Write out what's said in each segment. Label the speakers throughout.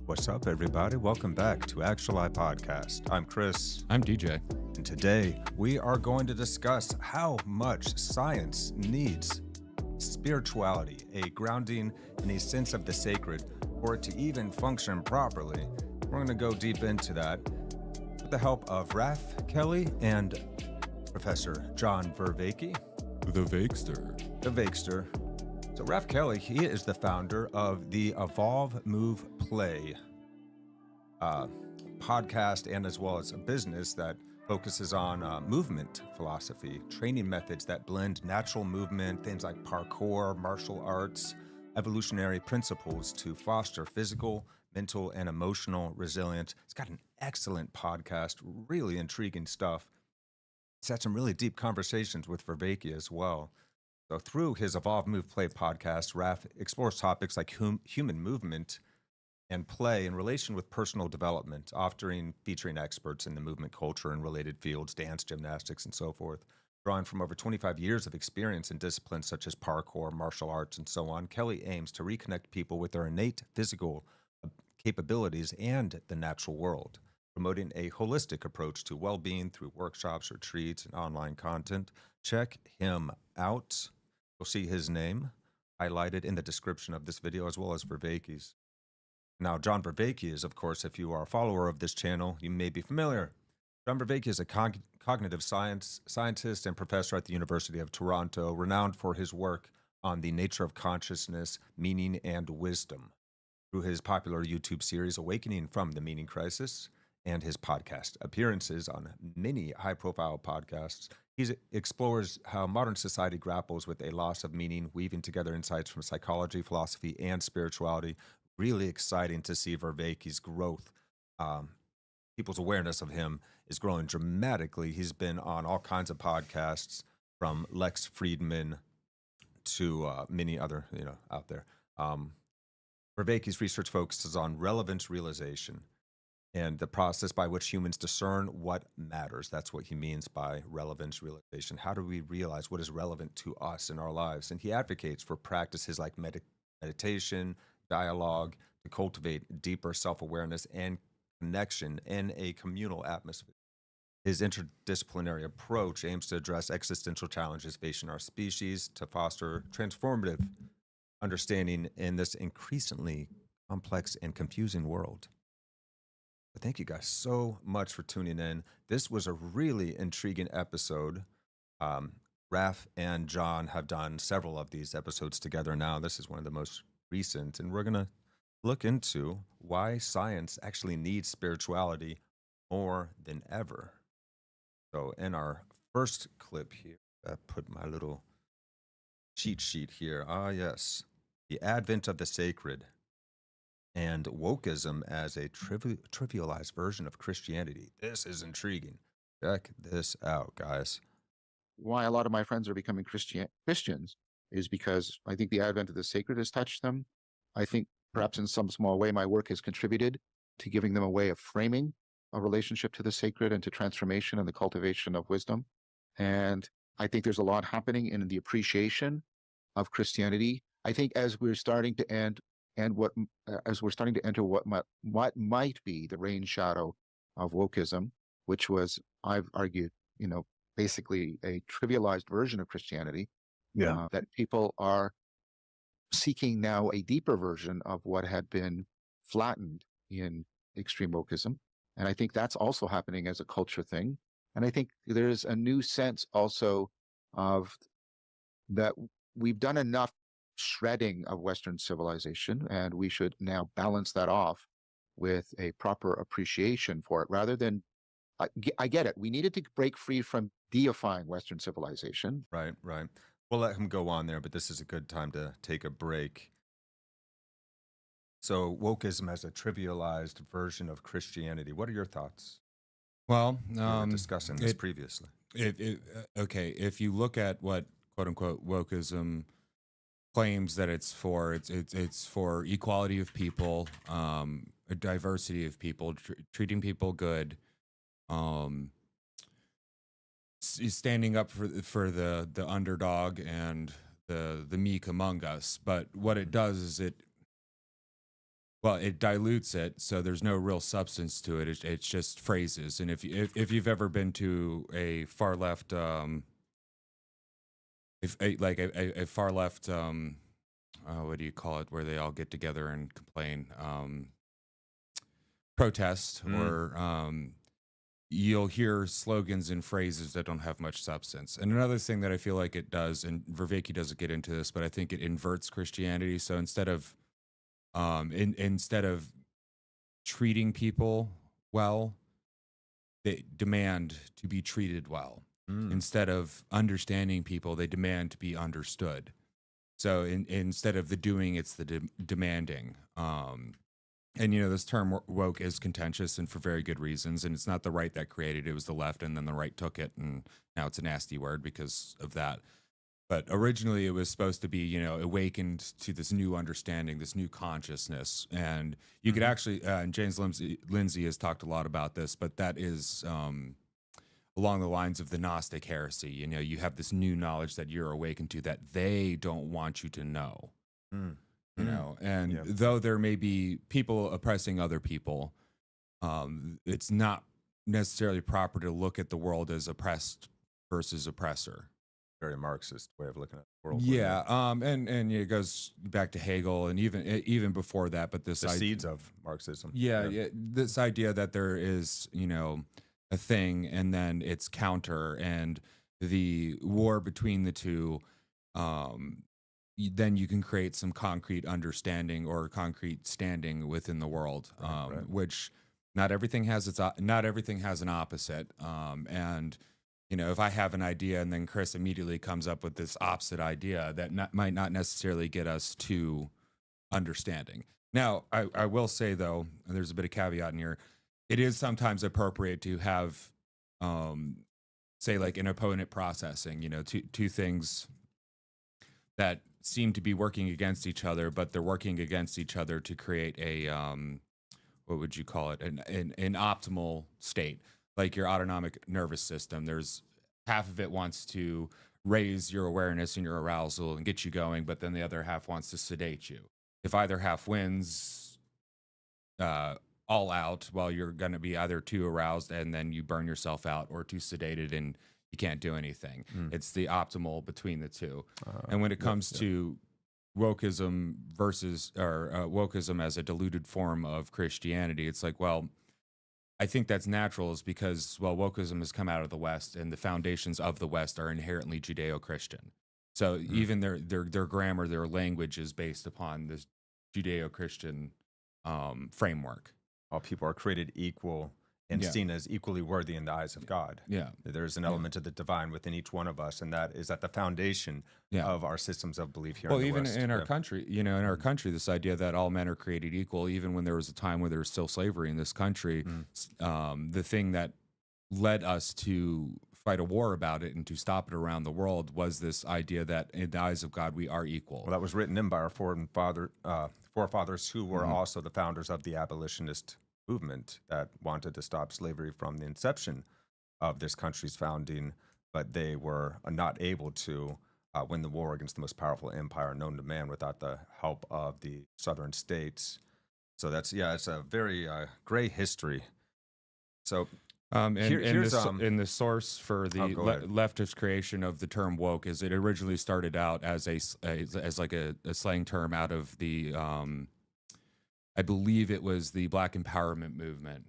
Speaker 1: What's up, everybody? Welcome back to Actuali Podcast. I'm Chris,
Speaker 2: I'm DJ.
Speaker 1: and today we are going to discuss how much science needs spirituality, a grounding in a sense of the sacred, for it to even function properly. We're going to go deep into that with the help of Kelly and Professor John Vervaeke.
Speaker 2: The Vakester.
Speaker 1: The Vakester. So Kelly, he is the founder of the Evolve, Move, Play podcast, and as well as a business that focuses on movement philosophy, training methods that blend natural movement, things like parkour, martial arts, evolutionary principles to foster physical, mental, and emotional resilience. It's got an excellent podcast, really intriguing stuff. It's had some really deep conversations with Vervaeke as well. So through his Evolve, Move, Play podcast, Raf explores topics like human movement and play in relation with personal development, often featuring experts in the movement culture and related fields, dance, gymnastics, and so forth. Drawing from over 25 years of experience in disciplines such as parkour, martial arts, and so on, Kelly aims to reconnect people with their innate physical capabilities and the natural world, promoting a holistic approach to well-being through workshops, retreats, and online content. Check him out. You'll see his name highlighted in the description of this video, as well as Vervaeke's. Now, John Vervaeke is, of course, if you are a follower of this channel, you may be familiar. John Vervaeke is a cognitive scientist and professor at the University of Toronto, renowned for his work on the nature of consciousness, meaning, and wisdom. Through his popular YouTube series, Awakening from the Meaning Crisis, and his podcast appearances on many high-profile podcasts, he explores how modern society grapples with a loss of meaning, weaving together insights from psychology, philosophy, and spirituality. Really exciting to see Vervaeke's growth. People's awareness of him is growing dramatically. He's been on all kinds of podcasts, from Lex Friedman to many other, out there. Vervaeke's research focuses on relevance realization and the process by which humans discern what matters. That's what he means by relevance realization. How do we realize what is relevant to us in our lives? And he advocates for practices like meditation, dialogue, to cultivate deeper self-awareness and connection in a communal atmosphere. His interdisciplinary approach aims to address existential challenges facing our species to foster transformative understanding in this increasingly complex and confusing world. But thank you guys so much for tuning in. This was a really intriguing episode. Raf and John have done several of these episodes together now. This is one of the most recent, and we're going to look into why science actually needs spirituality more than ever. So in our first clip here, I put my little cheat sheet here. Yes, the advent of the sacred and wokeism as a trivialized version of Christianity. This is intriguing. Check this out, guys.
Speaker 3: Why a lot of my friends are becoming Christians is because I think the advent of the sacred has touched them. I think perhaps in some small way my work has contributed to giving them a way of framing a relationship to the sacred and to transformation and the cultivation of wisdom. And I think there's a lot happening in the appreciation of Christianity. I think as we're starting to enter what might be the rain shadow of wokeism, which was, I've argued, basically a trivialized version of Christianity.
Speaker 1: Yeah.
Speaker 3: That people are seeking now a deeper version of what had been flattened in extreme wokeism. And I think that's also happening as a culture thing. And I think there's a new sense also of that we've done enough shredding of Western civilization, and we should now balance that off with a proper appreciation for it, rather than, I get it, we needed to break free from deifying Western civilization.
Speaker 1: Right. We'll let him go on there, but this is a good time to take a break. So wokeism as a trivialized version of Christianity. What are your thoughts?
Speaker 2: Well,
Speaker 1: We were discussing this previously.
Speaker 2: Okay, if you look at what quote unquote wokeism claims that it's for equality of people, a diversity of people, treating people good, standing up for the underdog and the meek among us. But what it does is well, it dilutes it, so there's no real substance to it. It's just phrases. And if you've ever been to a far left, if a far left, what do you call it, where they all get together and complain, protest, or you'll hear slogans and phrases that don't have much substance. And another thing that I feel like it does, and Vervaeke doesn't get into this, but I think it inverts Christianity. So instead of instead of treating people well, they demand to be treated well. Instead of understanding people, they demand to be understood. So instead of the doing, it's the demanding. And this term woke is contentious, and for very good reasons. And it's not the right that created it; it was the left, and then the right took it, and now it's a nasty word because of that. But originally, it was supposed to be, awakened to this new understanding, this new consciousness, and you could actually. And James Lindsay has talked a lot about this, but that is along the lines of the Gnostic heresy. You have this new knowledge that you're awakened to that they don't want you to know. And though there may be people oppressing other people, it's not necessarily proper to look at the world as oppressed versus oppressor.
Speaker 1: Very Marxist way of looking at the world.
Speaker 2: Yeah, and it goes back to Hegel, and even before that. But the
Speaker 1: seeds of Marxism.
Speaker 2: Yeah, this idea that there is a thing, and then its counter, and the war between the two. Then you can create some concrete understanding or concrete standing within the world, which not everything has an opposite. And if I have an idea and then Chris immediately comes up with this opposite idea, that might not necessarily get us to understanding. Now, I will say though, and there's a bit of caveat in here, it is sometimes appropriate to have, say, like an opponent processing. Two things that seem to be working against each other, but they're working against each other to create a what would you call it, an optimal state. Like your autonomic nervous system, there's half of it wants to raise your awareness and your arousal and get you going, but then the other half wants to sedate you. If either half wins all out, well, you're going to be either too aroused and then you burn yourself out, or too sedated and you can't do anything. It's the optimal between the two. And when it comes to wokeism versus wokeism as a diluted form of Christianity, it's like, well, I think that's natural, is because, well, wokeism has come out of the West, and the foundations of the West are inherently Judeo-Christian. So even their grammar, their language is based upon this Judeo-Christian framework.
Speaker 1: All people are created equal and seen as equally worthy in the eyes of God.
Speaker 2: Yeah.
Speaker 1: There's an element of the divine within each one of us, and that is at the foundation of our systems of belief here in the West.
Speaker 2: In our country, in our country, this idea that all men are created equal, even when there was a time where there was still slavery in this country, the thing that led us to fight a war about it and to stop it around the world was this idea that in the eyes of God, we are equal.
Speaker 1: Well, that was written in by our forefathers who were also the founders of the abolitionist movement that wanted to stop slavery from the inception of this country's founding, but they were not able to win the war against the most powerful empire known to man without the help of the southern states. So that's, it's a very gray history. So
Speaker 2: here's the source for the leftist creation of the term woke is it originally started out as as like a slang term out of the I believe it was the Black empowerment movement.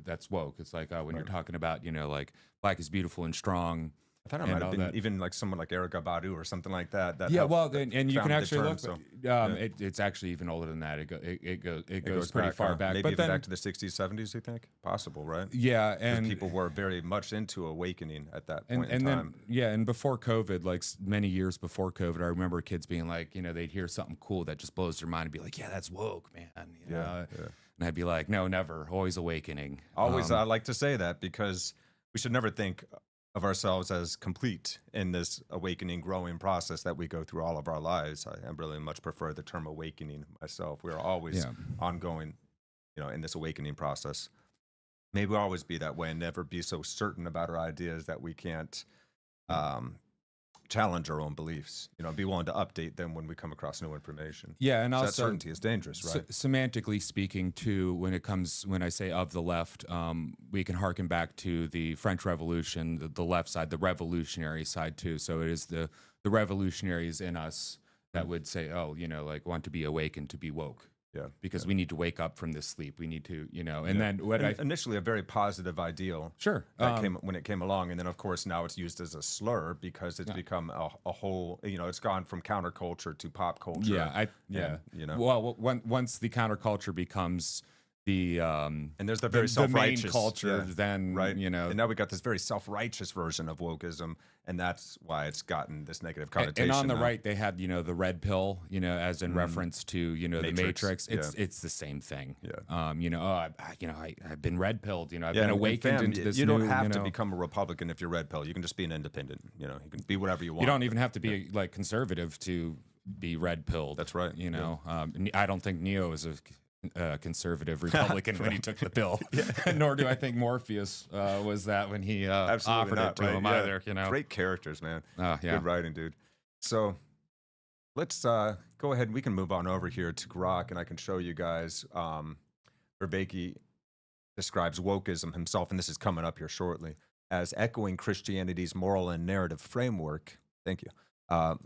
Speaker 2: That's woke. It's like when you're talking about, like Black is beautiful and strong.
Speaker 1: I thought it might have been even like someone like Erykah Badu or something like that.
Speaker 2: And you can actually look. It's actually even older than that. It goes pretty far back.
Speaker 1: Maybe even back to the 60s, 70s. You think possible, right?
Speaker 2: Yeah, and
Speaker 1: people were very much into awakening at that point in time.
Speaker 2: And before COVID, like many years before COVID, I remember kids being like, they'd hear something cool that just blows their mind and be like, "Yeah, that's woke, man." And I'd be like, "No, never. Always awakening."
Speaker 1: Always. I like to say that because we should never think of ourselves as complete in this awakening, growing process that we go through all of our lives. I really much prefer the term awakening myself. We are always ongoing, in this awakening process. May we always be that way and never be so certain about our ideas that we can't challenge our own beliefs, be willing to update them when we come across new information.
Speaker 2: Yeah, and
Speaker 1: So
Speaker 2: also
Speaker 1: that certainty is dangerous, right?
Speaker 2: Semantically speaking, too, when I say of the left, we can harken back to the French Revolution, the left side, the revolutionary side too. So it is the revolutionaries in us that would say, oh, like want to be awakened, to be woke.
Speaker 1: Yeah,
Speaker 2: because we need to wake up from this sleep. We need to, and then
Speaker 1: initially a very positive ideal.
Speaker 2: Sure.
Speaker 1: That when it came along, and then of course now it's used as a slur because it's become a whole. It's gone from counterculture to pop culture.
Speaker 2: Well, once the counterculture becomes the
Speaker 1: and there's the very
Speaker 2: the main
Speaker 1: self-righteous
Speaker 2: culture, then
Speaker 1: right. And now we got this very self-righteous version of wokeism, and that's why it's gotten this negative connotation.
Speaker 2: And on the right, they had the red pill, as in reference to the Matrix. It's the same thing.
Speaker 1: Yeah.
Speaker 2: I've been red pilled. I've been awakened into this.
Speaker 1: You don't have to become a Republican if you're red pill. You can just be an independent. You can be whatever you want.
Speaker 2: You don't even have to be like conservative to be red pilled.
Speaker 1: That's right.
Speaker 2: I don't think Neo is a conservative Republican when he took the pill, nor do I think Morpheus was that when he offered it to him either.
Speaker 1: Great characters, man.
Speaker 2: Yeah.
Speaker 1: Good writing, dude. So let's go ahead and we can move on over here to Grok, and I can show you guys. Vervaeke describes wokeism himself, and this is coming up here shortly, as echoing Christianity's moral and narrative framework. Thank you.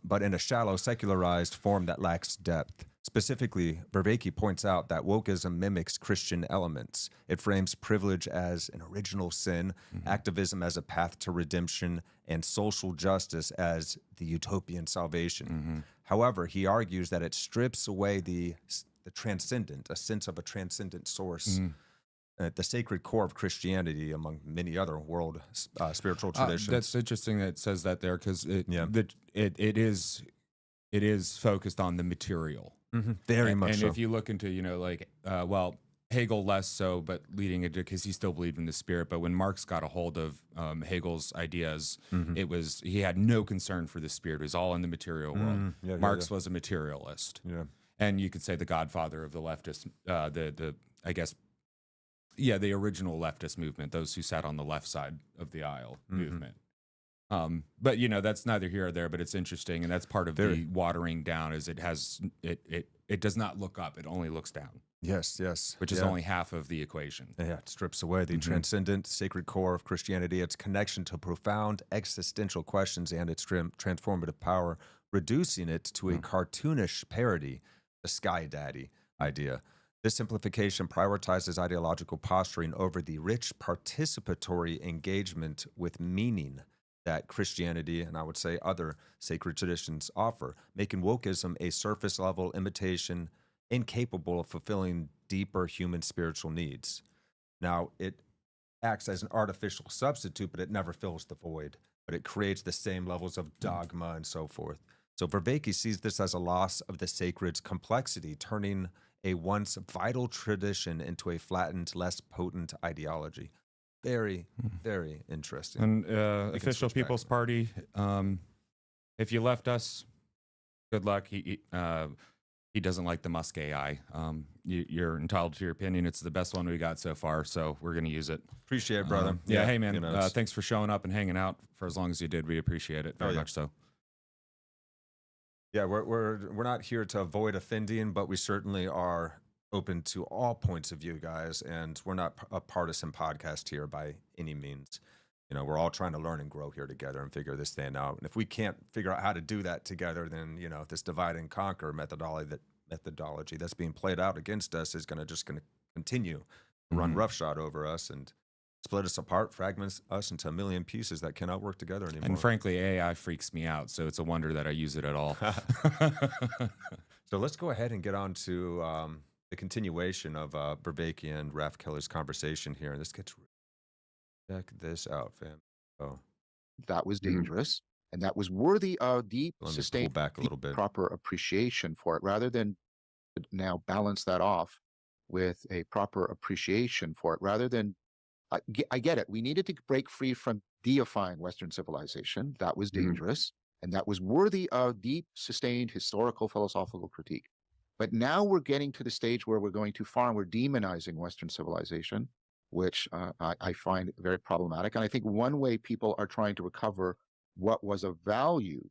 Speaker 1: But in a shallow, secularized form that lacks depth. Specifically, Vervaeke points out that wokeism mimics Christian elements. It frames privilege as an original sin, activism as a path to redemption, and social justice as the utopian salvation. However, he argues that it strips away the transcendent, a sense of a transcendent source, the sacred core of Christianity, among many other world spiritual traditions.
Speaker 2: That's interesting that it says that there, because it is focused on the material.
Speaker 1: Very much
Speaker 2: and
Speaker 1: so.
Speaker 2: if you look into, Hegel less so, but leading into, because he still believed in the spirit. But when Marx got a hold of Hegel's ideas, he had no concern for the spirit. It was all in the material world. Marx was a materialist. And you could say the godfather of the leftist, the original leftist movement, those who sat on the left side of the aisle movement. But that's neither here or there, but it's interesting, and that's part of the watering down, is it does not look up, it only looks down.
Speaker 1: Yes.
Speaker 2: Which is only half of the equation.
Speaker 1: Yeah, it strips away the transcendent, sacred core of Christianity, its connection to profound existential questions and its transformative power, reducing it to a cartoonish parody, the Sky Daddy idea. This simplification prioritizes ideological posturing over the rich participatory engagement with meaning that Christianity, and I would say other sacred traditions, offer, making wokeism a surface-level imitation incapable of fulfilling deeper human spiritual needs. Now, it acts as an artificial substitute, but it never fills the void, but it creates the same levels of dogma and so forth. So Vervaeke sees this as a loss of the sacred's complexity, turning a once vital tradition into a flattened, less potent ideology. Very, very interesting.
Speaker 2: And official People's Party, if you left us, good luck. He doesn't like the Musk AI. You're entitled to your opinion. It's the best one we got so far, so we're going to use it.
Speaker 1: Appreciate it, brother.
Speaker 2: Hey, man, thanks for showing up and hanging out for as long as you did. We appreciate it very much so.
Speaker 1: Yeah, we're not here to avoid offending, but we certainly are open to all points of view, guys, and we're not a partisan podcast here by any means. We're all trying to learn and grow here together and figure this thing out. And if we can't figure out how to do that together, then this divide and conquer methodology that's being played out against us is going to continue to run roughshod over us and split us apart, fragments us into a million pieces that cannot work together anymore.
Speaker 2: And frankly, AI freaks me out, so it's a wonder that I use it at all.
Speaker 1: So let's go ahead and get on to the continuation of Vervaeke and Raph Keller's conversation here. And this gets, check this out, fam. Oh,
Speaker 3: that was dangerous, and that was worthy of deep, sustained,
Speaker 1: back a little bit.
Speaker 3: Proper appreciation for it, rather than now balance that off with a proper appreciation for it, rather than I get it. We needed to break free from deifying Western civilization. That was dangerous, and that was worthy of deep, sustained historical, philosophical critique. But now we're getting to the stage where we're going too far, and we're demonizing Western civilization, which I find very problematic. And I think one way people are trying to recover what was of value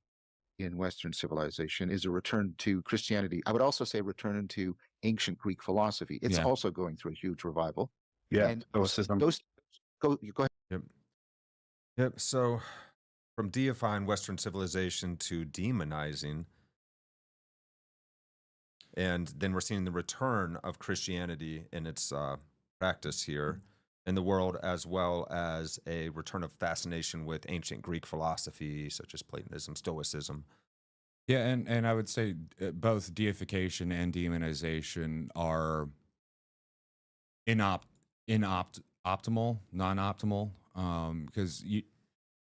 Speaker 3: in Western civilization is a return to Christianity. I would also say return to ancient Greek philosophy. It's
Speaker 2: Yeah.
Speaker 3: also going through a huge revival.
Speaker 4: Yeah,
Speaker 3: And
Speaker 4: Stoicism.
Speaker 3: those go ahead.
Speaker 1: Yep. Yep. So from deifying Western civilization to demonizing, and then we're seeing the return of Christianity in its practice here in the world, as well as a return of fascination with ancient Greek philosophy, such as Platonism, Stoicism.
Speaker 2: Yeah, and I would say both deification and demonization are optimal, non-optimal, because the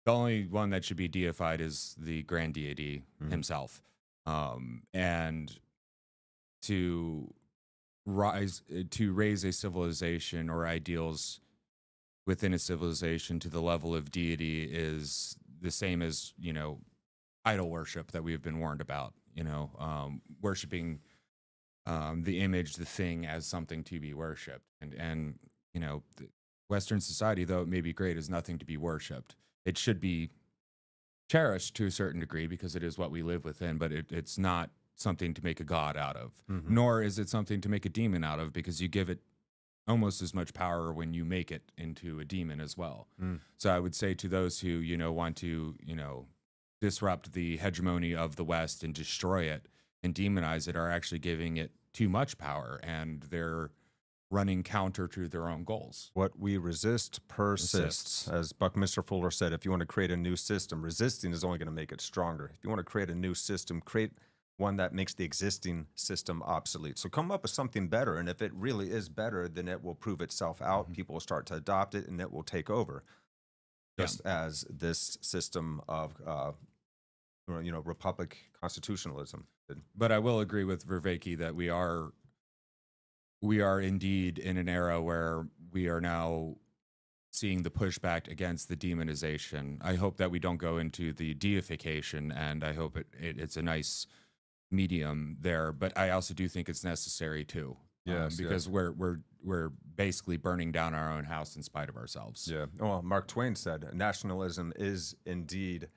Speaker 2: only one that should be deified is the grand deity himself, and to raise a civilization or ideals within a civilization to the level of deity is the same as, idol worship that we've been warned about, worshiping the image, the thing as something to be worshipped. And the Western society, though it may be great, is nothing to be worshipped. It should be cherished to a certain degree because it is what we live within, but it's not something to make a god out of, nor is it something to make a demon out of, because you give it almost as much power when you make it into a demon as well. So I would say to those who, want to, disrupt the hegemony of the West and destroy it and demonize it, are actually giving it too much power, and they're running counter to their own goals.
Speaker 1: What we resist persists. As Buckminster Fuller said, if you want to create a new system, resisting is only going to make it stronger. If you want to create a new system, create one that makes the existing system obsolete. So come up with something better, and if it really is better, then it will prove itself out. People will start to adopt it, and it will take over. Just as this system of, republic constitutionalism did.
Speaker 2: But I will agree with Vervaeke that we are indeed in an era where we are now seeing the pushback against the demonization. I hope that we don't go into the deification, and I hope it's a nice medium there. But I also do think it's necessary too. Because we're basically burning down our own house in spite of ourselves.
Speaker 1: Yeah. Well, Mark Twain said nationalism is indeed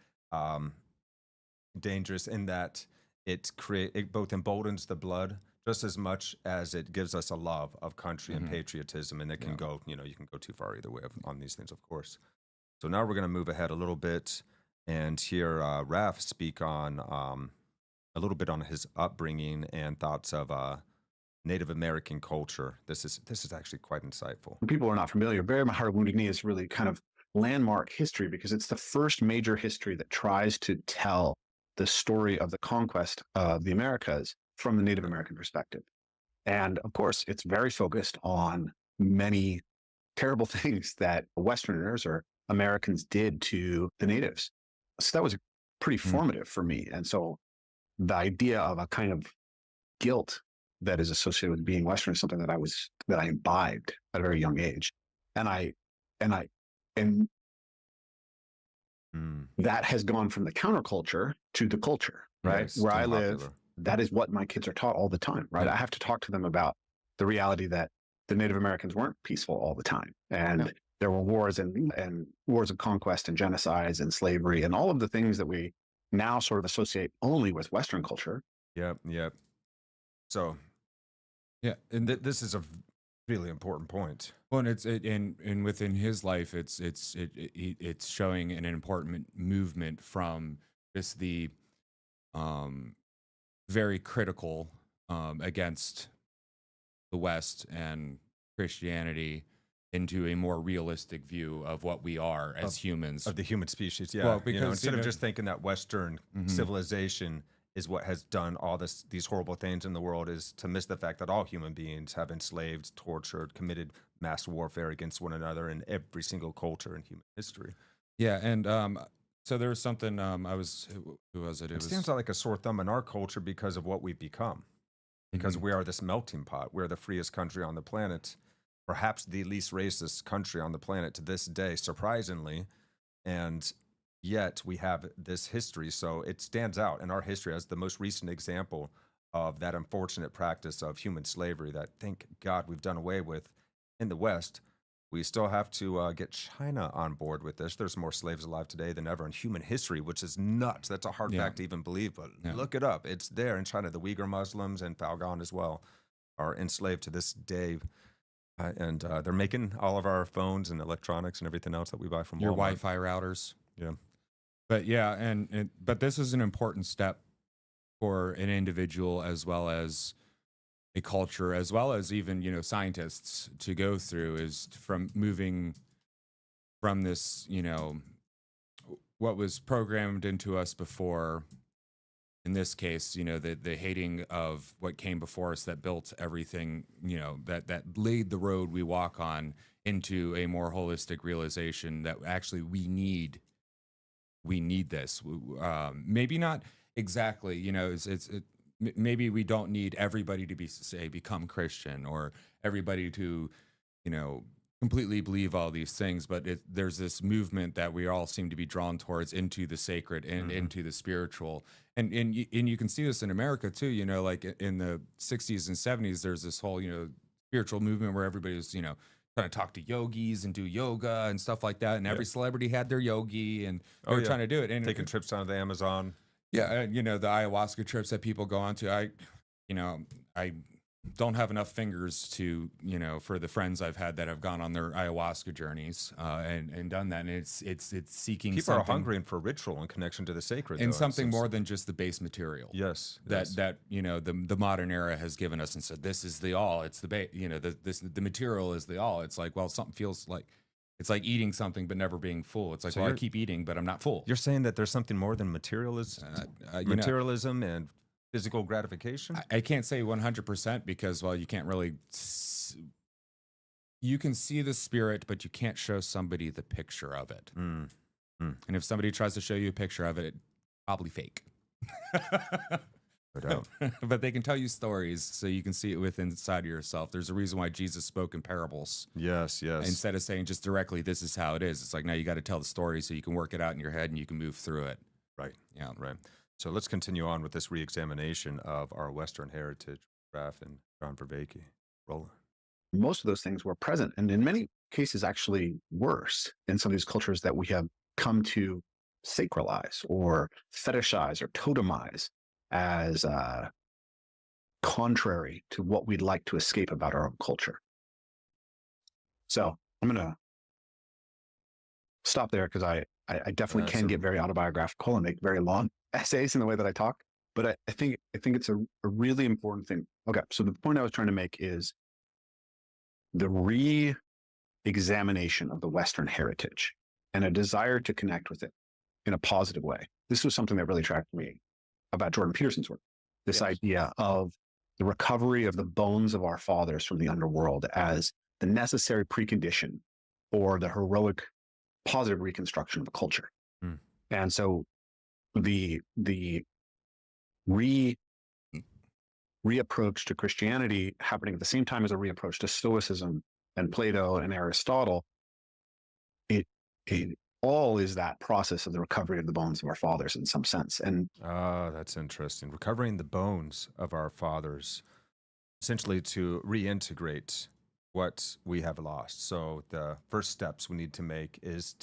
Speaker 1: dangerous in that it both emboldens the blood just as much as it gives us a love of country and patriotism, and it can go, you can go too far either way on these things, of course. So now we're going to move ahead a little bit and hear Raf speak on a little bit on his upbringing and thoughts of Native American culture. This is actually quite insightful.
Speaker 4: When people are not familiar, Bury My Heart Wounded Knee is really kind of landmark history because it's the first major history that tries to tell the story of the conquest of the Americas from the Native American perspective. And of course, it's very focused on many terrible things that Westerners or Americans did to the natives. So that was pretty formative for me. And so the idea of a kind of guilt that is associated with being Western is something that I imbibed at a very young age. And that has gone from the counterculture to the culture, right?
Speaker 1: Yes,
Speaker 4: where I live,
Speaker 1: popular.
Speaker 4: that is what my kids are taught all the time, right? I have to talk to them about the reality that the Native Americans weren't peaceful all the time. And there were wars and wars of conquest and genocides and slavery and all of the things that we now sort of associate only with Western culture.
Speaker 1: Yep. So, and this is a really important point.
Speaker 2: Well, and within his life, it's showing an important movement from just the very critical against the West and Christianity into a more realistic view of what we are as humans,
Speaker 1: of the human species. Yeah,
Speaker 2: well, because
Speaker 1: instead of just thinking that Western civilization is what has done all these horrible things in the world, is to miss the fact that all human beings have enslaved, tortured, committed mass warfare against one another in every single culture in human history.
Speaker 2: Yeah, and so there was something who was it?
Speaker 1: It stands out like a sore thumb in our culture because of what we've become. Because we are this melting pot. We're the freest country on the planet, perhaps the least racist country on the planet to this day, surprisingly. And yet we have this history. So it stands out in our history as the most recent example of that unfortunate practice of human slavery that, thank God, we've done away with in the West. We still have to get China on board with this. There's more slaves alive today than ever in human history, which is nuts. That's a hard
Speaker 2: Yeah.
Speaker 1: fact to even believe, but
Speaker 2: Yeah.
Speaker 1: look it up. It's there in China. The Uyghur Muslims and Falun as well are enslaved to this day. And they're making all of our phones and electronics and everything else that we buy from
Speaker 2: Your
Speaker 1: Walmart.
Speaker 2: Wi-Fi routers.
Speaker 1: Yeah.
Speaker 2: But yeah, but this is an important step for an individual as well as a culture, as well as even, you know, scientists to go through, is from moving from this, you know, what was programmed into us before, in this case, you know, the hating of what came before us that built everything, you know, that laid the road we walk on, into a more holistic realization that actually we need this. Maybe not exactly, you know, maybe we don't need everybody to become Christian, or everybody to, you know, completely believe all these things, but there's this movement that we all seem to be drawn towards, into the sacred and into the spiritual. And you can see this in America too, you know, like in the 60s and 70s, there's this whole, you know, spiritual movement where everybody was, you know, trying to talk to yogis and do yoga and stuff like that. And every celebrity had their yogi, and they were trying to do it. And
Speaker 1: taking trips down to the Amazon.
Speaker 2: Yeah, you know, the ayahuasca trips that people go on to. I don't have enough fingers to, you know, for the friends I've had that have gone on their ayahuasca journeys and done that. And it's seeking
Speaker 1: People
Speaker 2: something,
Speaker 1: are hungry for ritual and connection to the sacred,
Speaker 2: and
Speaker 1: though,
Speaker 2: something more than just the base material.
Speaker 1: Yes,
Speaker 2: that you know, the modern era has given us and said, this is the all. It's the you know, the material is the all. It's like, well, something feels like, it's like eating something but never being full. It's like,
Speaker 1: So
Speaker 2: well, I keep eating, but I'm not full.
Speaker 1: You're saying that there's something more than materialism and physical gratification?
Speaker 2: I can't say 100% because, well, you can't really. You can see the spirit, but you can't show somebody the picture of it. And if somebody tries to show you a picture of it, it's probably fake. But they can tell you stories, so you can see it within inside of yourself. There's a reason why Jesus spoke in parables.
Speaker 1: Yes.
Speaker 2: Instead of saying just directly, this is how it is. It's like, now you got to tell the story so you can work it out in your head and you can move through it.
Speaker 1: Right.
Speaker 2: Yeah.
Speaker 1: Right. So let's continue on with this re-examination of our Western heritage. Raph and John Vervaeke. Roll.
Speaker 4: Most of those things were present, and in many cases actually worse in some of these cultures that we have come to sacralize or fetishize or totemize as contrary to what we'd like to escape about our own culture. So I'm going to stop there, because I definitely can get very autobiographical and make very long essays in the way that I talk. But I think it's a really important thing. Okay, so the point I was trying to make is the re-examination of the Western heritage and a desire to connect with it in a positive way. This was something that really attracted me about Jordan Peterson's work. This idea of the recovery of the bones of our fathers from the underworld as the necessary precondition for the heroic positive reconstruction of the culture. And so the reapproach to Christianity happening at the same time as a reapproach to Stoicism and Plato and Aristotle, it all is that process of the recovery of the bones of our fathers in some sense. And
Speaker 1: that's interesting. Recovering the bones of our fathers, essentially to reintegrate what we have lost. So the first steps we need to make is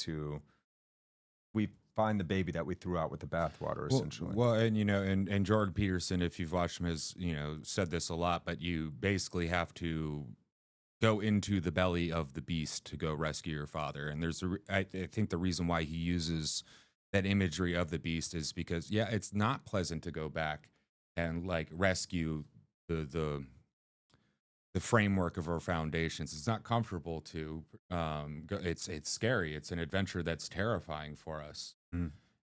Speaker 1: we find the baby that we threw out with the bathwater, essentially.
Speaker 2: Well, and you know, and Jordan Peterson, if you've watched him, has, you know, said this a lot, but you basically have to go into the belly of the beast to go rescue your father. And I think the reason why he uses that imagery of the beast is because, yeah, it's not pleasant to go back and like rescue the framework of our foundations. It's not comfortable to it's scary. It's an adventure that's terrifying for us.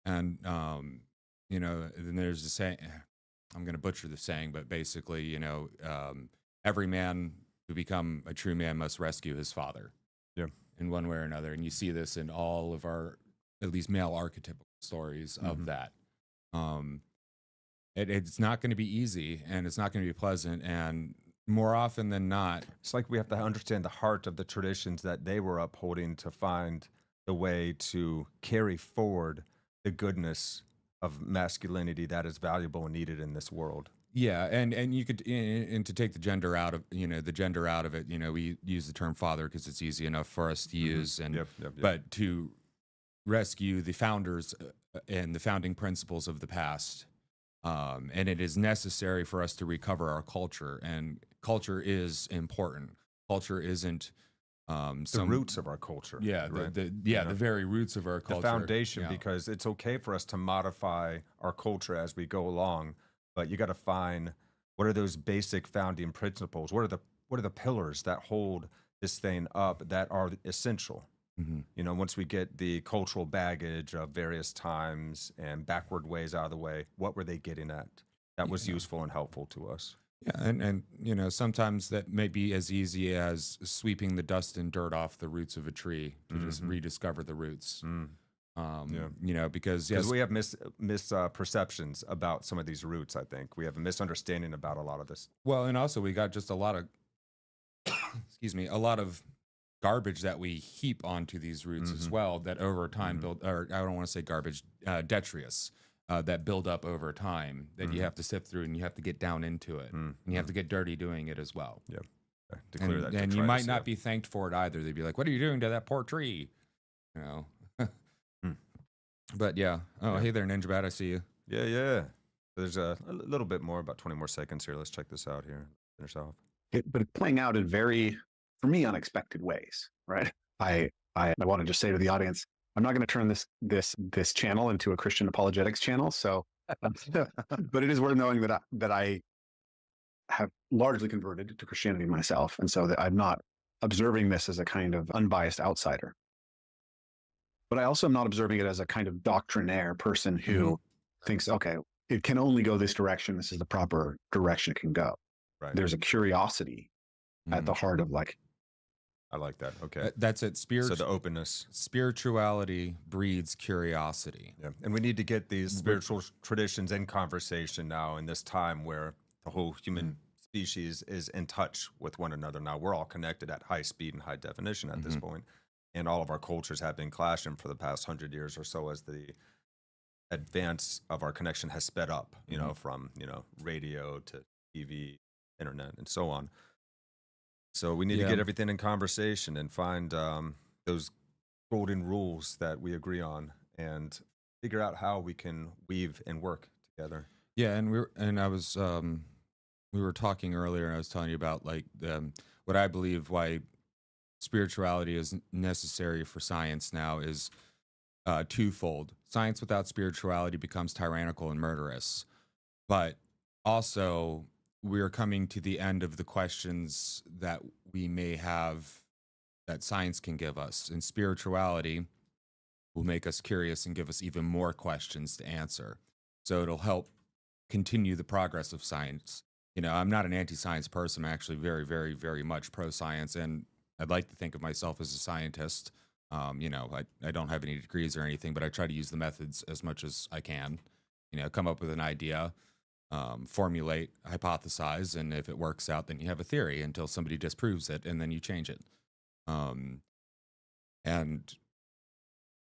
Speaker 2: And you know, then there's a saying, I'm going to butcher the saying, but basically, you know, every man who become a true man must rescue his father, in one way or another. And you see this in all of our, at least male archetypal stories of that. It's not going to be easy, and it's not going to be pleasant, and more often than not,
Speaker 1: it's like we have to understand the heart of the traditions that they were upholding to find the way to carry forward the goodness of masculinity that is valuable and needed in this world.
Speaker 2: Yeah, and you could and to take the gender out of it, we use the term father because it's easy enough for us to use, and
Speaker 1: Yep.
Speaker 2: but to rescue the founders and the founding principles of the past, and it is necessary for us to recover our culture, and culture is important. Culture isn't
Speaker 1: The roots of our culture.
Speaker 2: yeah,
Speaker 1: right?
Speaker 2: the very roots of our
Speaker 1: The
Speaker 2: culture,
Speaker 1: foundation,
Speaker 2: yeah.
Speaker 1: because it's okay for us to modify our culture as we go along, but you got to find what are those basic founding principles? What are the pillars that hold this thing up that are essential?
Speaker 2: Mhm.
Speaker 1: Once we get the cultural baggage of various times and backward ways out of the way, what were they getting at that was
Speaker 2: Yeah.
Speaker 1: useful and helpful to us?
Speaker 2: Yeah, and sometimes that may be as easy as sweeping the dust and dirt off the roots of a tree to just rediscover the roots.
Speaker 1: Yeah.
Speaker 2: Because
Speaker 1: Because
Speaker 2: yes,
Speaker 1: we have misperceptions about some of these roots, I think. We have a misunderstanding about a lot of this.
Speaker 2: well, and also we got just a lot of excuse me, a lot of garbage that we heap onto these roots as well that over time build, or I don't want to say garbage, detritus. That build up over time that you have to sift through, and you have to get down into it, and you have to get dirty doing it as well.
Speaker 1: Yeah. To clear that
Speaker 2: And you
Speaker 1: detritus,
Speaker 2: might not
Speaker 1: yeah.
Speaker 2: be thanked for it either. They'd be like, "What are you doing to that poor tree?" You know.
Speaker 1: Hmm.
Speaker 2: But yeah. Oh,
Speaker 1: Yeah.
Speaker 2: hey there, Ninja Bat. I see you.
Speaker 1: Yeah. There's a little bit more, about 20 more seconds here. Let's check this out here. Finish off.
Speaker 4: But it's playing out in very, for me, unexpected ways, right? I want to just say to the audience, I'm not going to turn this channel into a Christian apologetics channel. So, but it is worth knowing that I have largely converted to Christianity myself, and so that I'm not observing this as a kind of unbiased outsider. But I also am not observing it as a kind of doctrinaire person who thinks, okay, it can only go this direction. This is the proper direction it can go.
Speaker 1: Right.
Speaker 4: There's a curiosity at the heart of
Speaker 1: I like that. Okay.
Speaker 2: That's it.
Speaker 1: So the openness.
Speaker 2: Spirituality breeds curiosity.
Speaker 1: Yeah. And we need to get these spiritual traditions in conversation now in this time where the whole human species is in touch with one another. Now we're all connected at high speed and high definition at this point, and all of our cultures have been clashing for the past 100 years or so as the advance of our connection has sped up, from, radio to TV, internet, and so on. So we need to get everything in conversation and find those golden rules that we agree on and figure out how we can weave and work together.
Speaker 2: Yeah, and we were talking earlier, and I was telling you about what I believe why spirituality is necessary for science now is twofold. Science without spirituality becomes tyrannical and murderous, but also we're coming to the end of the questions that we may have that science can give us, and spirituality will make us curious and give us even more questions to answer. So it'll help continue the progress of science. I'm not an anti-science person. I'm actually very, very, very much pro-science, and I'd like to think of myself as a scientist. I don't have any degrees or anything, but I try to use the methods as much as I can. Come up with an idea, formulate, hypothesize, and if it works out, then you have a theory until somebody disproves it, and then you change it. And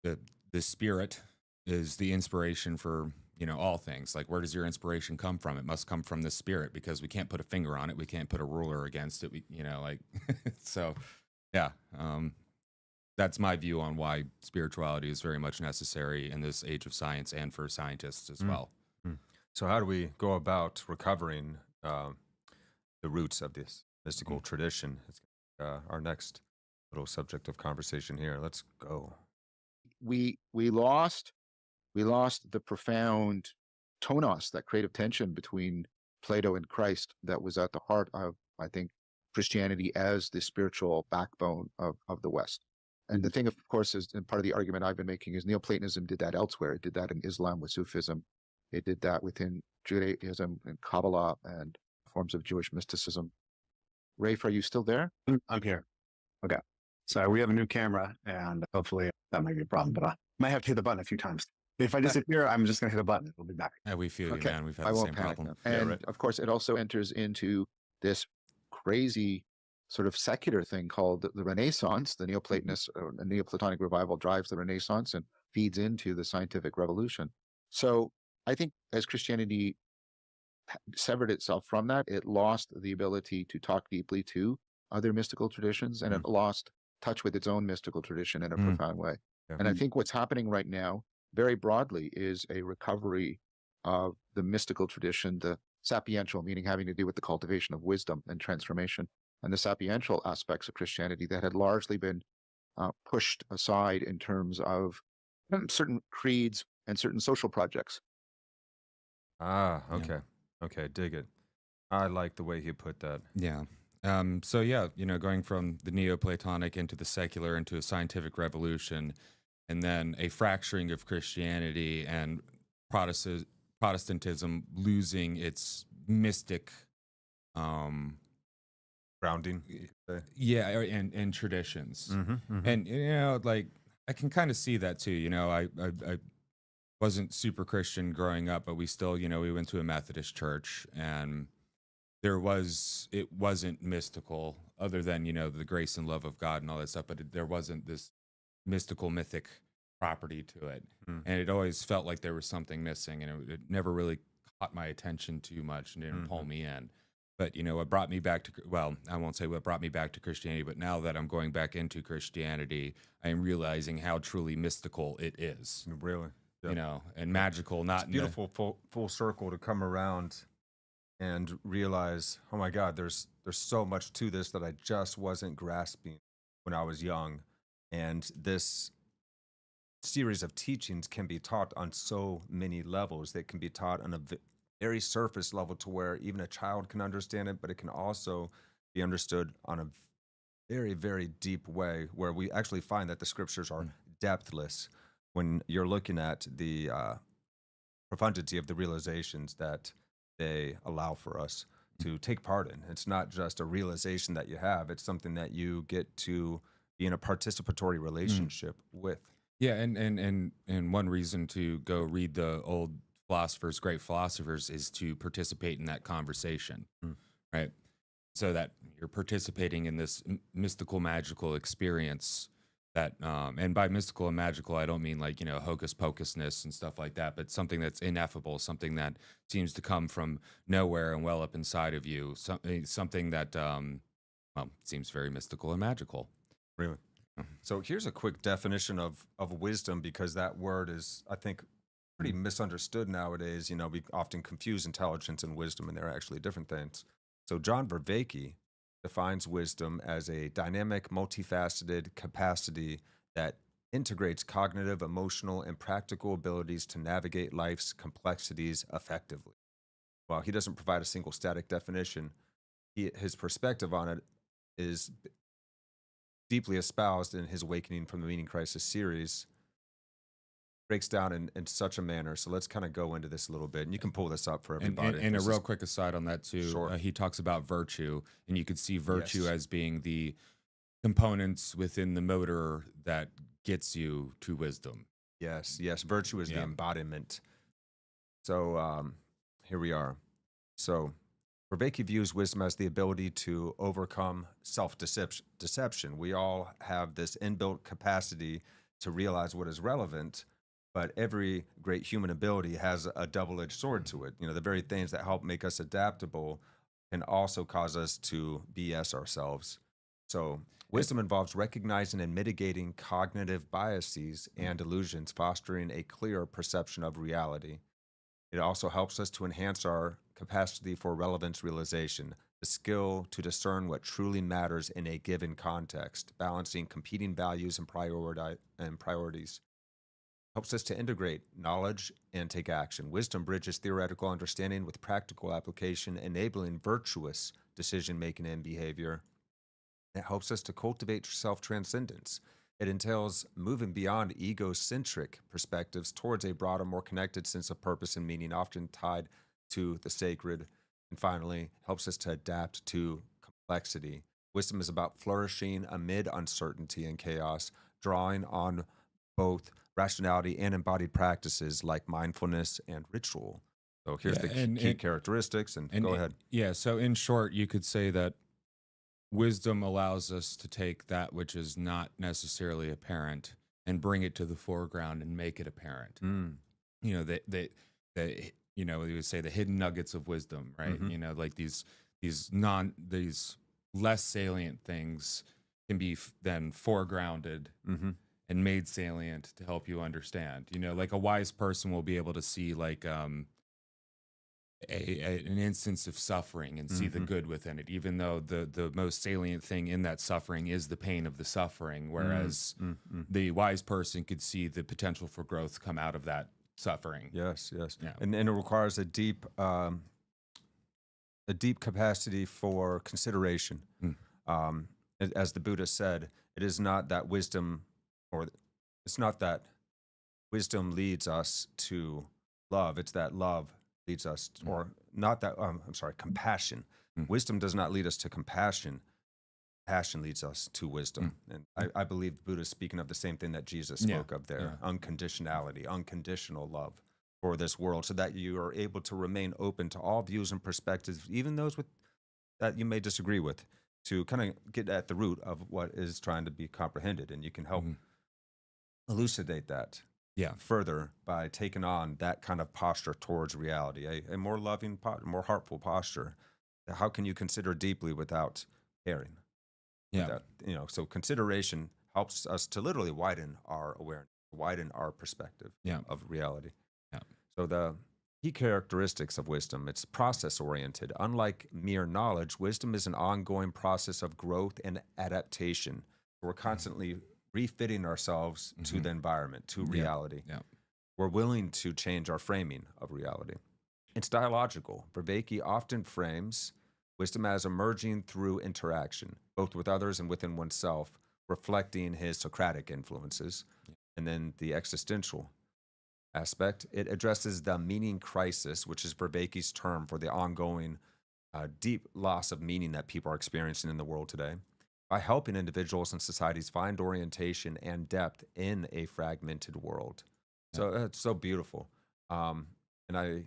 Speaker 2: the spirit is the inspiration for all things. Like, where does your inspiration come from? It must come from the spirit, because we can't put a finger on it. We can't put a ruler against it. So yeah. That's my view on why spirituality is very much necessary in this age of science and for scientists as well.
Speaker 1: So how do we go about recovering the roots of this mystical tradition? It's our next little subject of conversation here. Let's go.
Speaker 3: We lost the profound tonos, that creative tension between Plato and Christ that was at the heart of, I think, Christianity as the spiritual backbone of the West. And the thing, of course, is, and part of the argument I've been making, is Neoplatonism did that elsewhere. It did that in Islam with Sufism. It did that within Judaism and Kabbalah and forms of Jewish mysticism. Rafe, are you still there?
Speaker 4: I'm here. Okay. So we have a new camera, and hopefully that might be a problem, but I might have to hit the button a few times. If I disappear, I'm just going to hit a button. We'll be back.
Speaker 2: Yeah, we feel you, man. We've had
Speaker 3: I
Speaker 2: the
Speaker 3: won't
Speaker 2: same
Speaker 3: panic
Speaker 2: problem.
Speaker 3: now. And of course, it also enters into this crazy sort of secular thing called the Renaissance. The Neoplatonist, the Neoplatonic revival drives the Renaissance and feeds into the scientific revolution. So I think as Christianity severed itself from that, it lost the ability to talk deeply to other mystical traditions, and
Speaker 1: Mm.
Speaker 3: it lost touch with its own mystical tradition in a profound way.
Speaker 1: Yeah.
Speaker 3: And I think what's happening right now, very broadly, is a recovery of the mystical tradition, the sapiential, meaning having to do with the cultivation of wisdom and transformation, and the sapiential aspects of Christianity that had largely been pushed aside in terms of certain creeds and certain social projects.
Speaker 1: Ah,
Speaker 2: Yeah.
Speaker 1: okay. Okay, dig it. I like the way he put that.
Speaker 2: Yeah. So yeah, going from the Neoplatonic into the secular into a scientific revolution, and then a fracturing of Christianity and Protestantism losing its mystic, um,
Speaker 1: Grounding.
Speaker 2: yeah, and traditions.
Speaker 1: Mm-hmm, mm-hmm.
Speaker 2: And like I can kind of see that too. I wasn't super Christian growing up, but we still, we went to a Methodist church, and it wasn't mystical other than, the grace and love of God and all that stuff, but there wasn't this mystical mythic property to it.
Speaker 1: Mm.
Speaker 2: And it always felt like there was something missing, and it never really caught my attention too much and didn't pull me in. But what brought me back to, well, I won't say what brought me back to Christianity, but now that I'm going back into Christianity, I am realizing how truly mystical it is.
Speaker 1: Really. Yeah.
Speaker 2: And magical, not
Speaker 1: It's beautiful full circle to come around and realize, oh my God, there's so much to this that I just wasn't grasping when I was young. And this series of teachings can be taught on so many levels. They can be taught on a very surface level to where even a child can understand it, but it can also be understood on a very, very deep way where we actually find that the scriptures are depthless when you're looking at the profundity of the realizations that they allow for us to take part in. It's not just a realization that you have, it's something that you get to be in a participatory relationship with.
Speaker 2: Yeah, and one reason to go read the old great philosophers, is to participate in that conversation, right? So that you're participating in this mystical, magical experience that, and by mystical and magical, I don't mean like, hocus pocusness and stuff like that, but something that's ineffable, something that seems to come from nowhere and well up inside of you, something that, seems very mystical and magical.
Speaker 1: Really? So here's a quick definition of wisdom, because that word is, I think, pretty misunderstood nowadays. We often confuse intelligence and wisdom, and they're actually different things. So John Vervaeke defines wisdom as a dynamic, multifaceted capacity that integrates cognitive, emotional, and practical abilities to navigate life's complexities effectively. While he doesn't provide a single static definition, his perspective on it is deeply espoused in his Awakening from the Meaning Crisis series, breaks down in such a manner. So let's kind of go into this a little bit, and you can pull this up for everybody.
Speaker 2: And a real quick aside on that too,
Speaker 1: Sure.
Speaker 2: He talks about virtue, and you could see virtue
Speaker 1: Yes.
Speaker 2: as being the components within the motor that gets you to wisdom.
Speaker 1: Yes, virtue is the embodiment. So here we are. So Vervaeke views wisdom as the ability to overcome self-deception. We all have this inbuilt capacity to realize what is relevant, but every great human ability has a double-edged sword to it. The very things that help make us adaptable can also cause us to BS ourselves. So wisdom involves recognizing and mitigating cognitive biases and illusions, fostering a clear perception of reality. It also helps us to enhance our capacity for relevance realization, the skill to discern what truly matters in a given context, balancing competing values and priorities. Helps us to integrate knowledge and take action. Wisdom bridges theoretical understanding with practical application, enabling virtuous decision-making and behavior. It helps us to cultivate self-transcendence. It entails moving beyond egocentric perspectives towards a broader, more connected sense of purpose and meaning, often tied to the sacred. And finally, helps us to adapt to complexity. Wisdom is about flourishing amid uncertainty and chaos, drawing on both rationality and embodied practices like mindfulness and ritual. So here's the key characteristics, and go ahead.
Speaker 2: Yeah, so in short, you could say that wisdom allows us to take that which is not necessarily apparent and bring it to the foreground and make it apparent.
Speaker 1: Mm.
Speaker 2: we would say the hidden nuggets of wisdom, right?
Speaker 1: Mhm.
Speaker 2: Like these less salient things can be then foregrounded
Speaker 1: Mhm.
Speaker 2: and made salient to help you understand. Like a wise person will be able to see like an instance of suffering and see the
Speaker 1: Mhm.
Speaker 2: good within it, even though the most salient thing in that suffering is the pain of the suffering, whereas
Speaker 1: Mm.
Speaker 2: the wise person could see the potential for growth come out of that suffering.
Speaker 1: Yes, yes.
Speaker 2: Yeah.
Speaker 1: And it requires a deep capacity for consideration.
Speaker 2: Mm.
Speaker 1: As the Buddha said, it is not that wisdom, or it's not that wisdom leads us to love. It's that love leads us, or not that. I'm sorry, compassion.
Speaker 2: Mm.
Speaker 1: Wisdom does not lead us to compassion. Passion leads us to wisdom. And I believe the Buddha is speaking of the same thing that Jesus
Speaker 2: Yeah.
Speaker 1: spoke of there:
Speaker 2: Yeah.
Speaker 1: unconditionality, unconditional love for this world, so that you are able to remain open to all views and perspectives, even those that you may disagree with, to kind of get at the root of what is trying to be comprehended. And you can help elucidate that
Speaker 2: Yeah.
Speaker 1: further by taking on that kind of posture towards reality, a more loving, more heartful posture. How can you consider deeply without caring?
Speaker 2: Yeah.
Speaker 1: So consideration helps us to literally widen our awareness, widen our perspective
Speaker 2: Yeah.
Speaker 1: of reality.
Speaker 2: Yeah.
Speaker 1: So the key characteristics of wisdom: it's process oriented. Unlike mere knowledge, wisdom is an ongoing process of growth and adaptation. We're constantly refitting ourselves to the environment, to reality.
Speaker 2: Yeah.
Speaker 1: We're willing to change our framing of reality. It's dialogical. Vervaeke often frames wisdom as emerging through interaction, both with others and within oneself, reflecting his Socratic influences. And then the existential aspect, it addresses the meaning crisis, which is Vervaeke's term for the ongoing deep loss of meaning that people are experiencing in the world today, by helping individuals and societies find orientation and depth in a fragmented world. So it's so beautiful. And I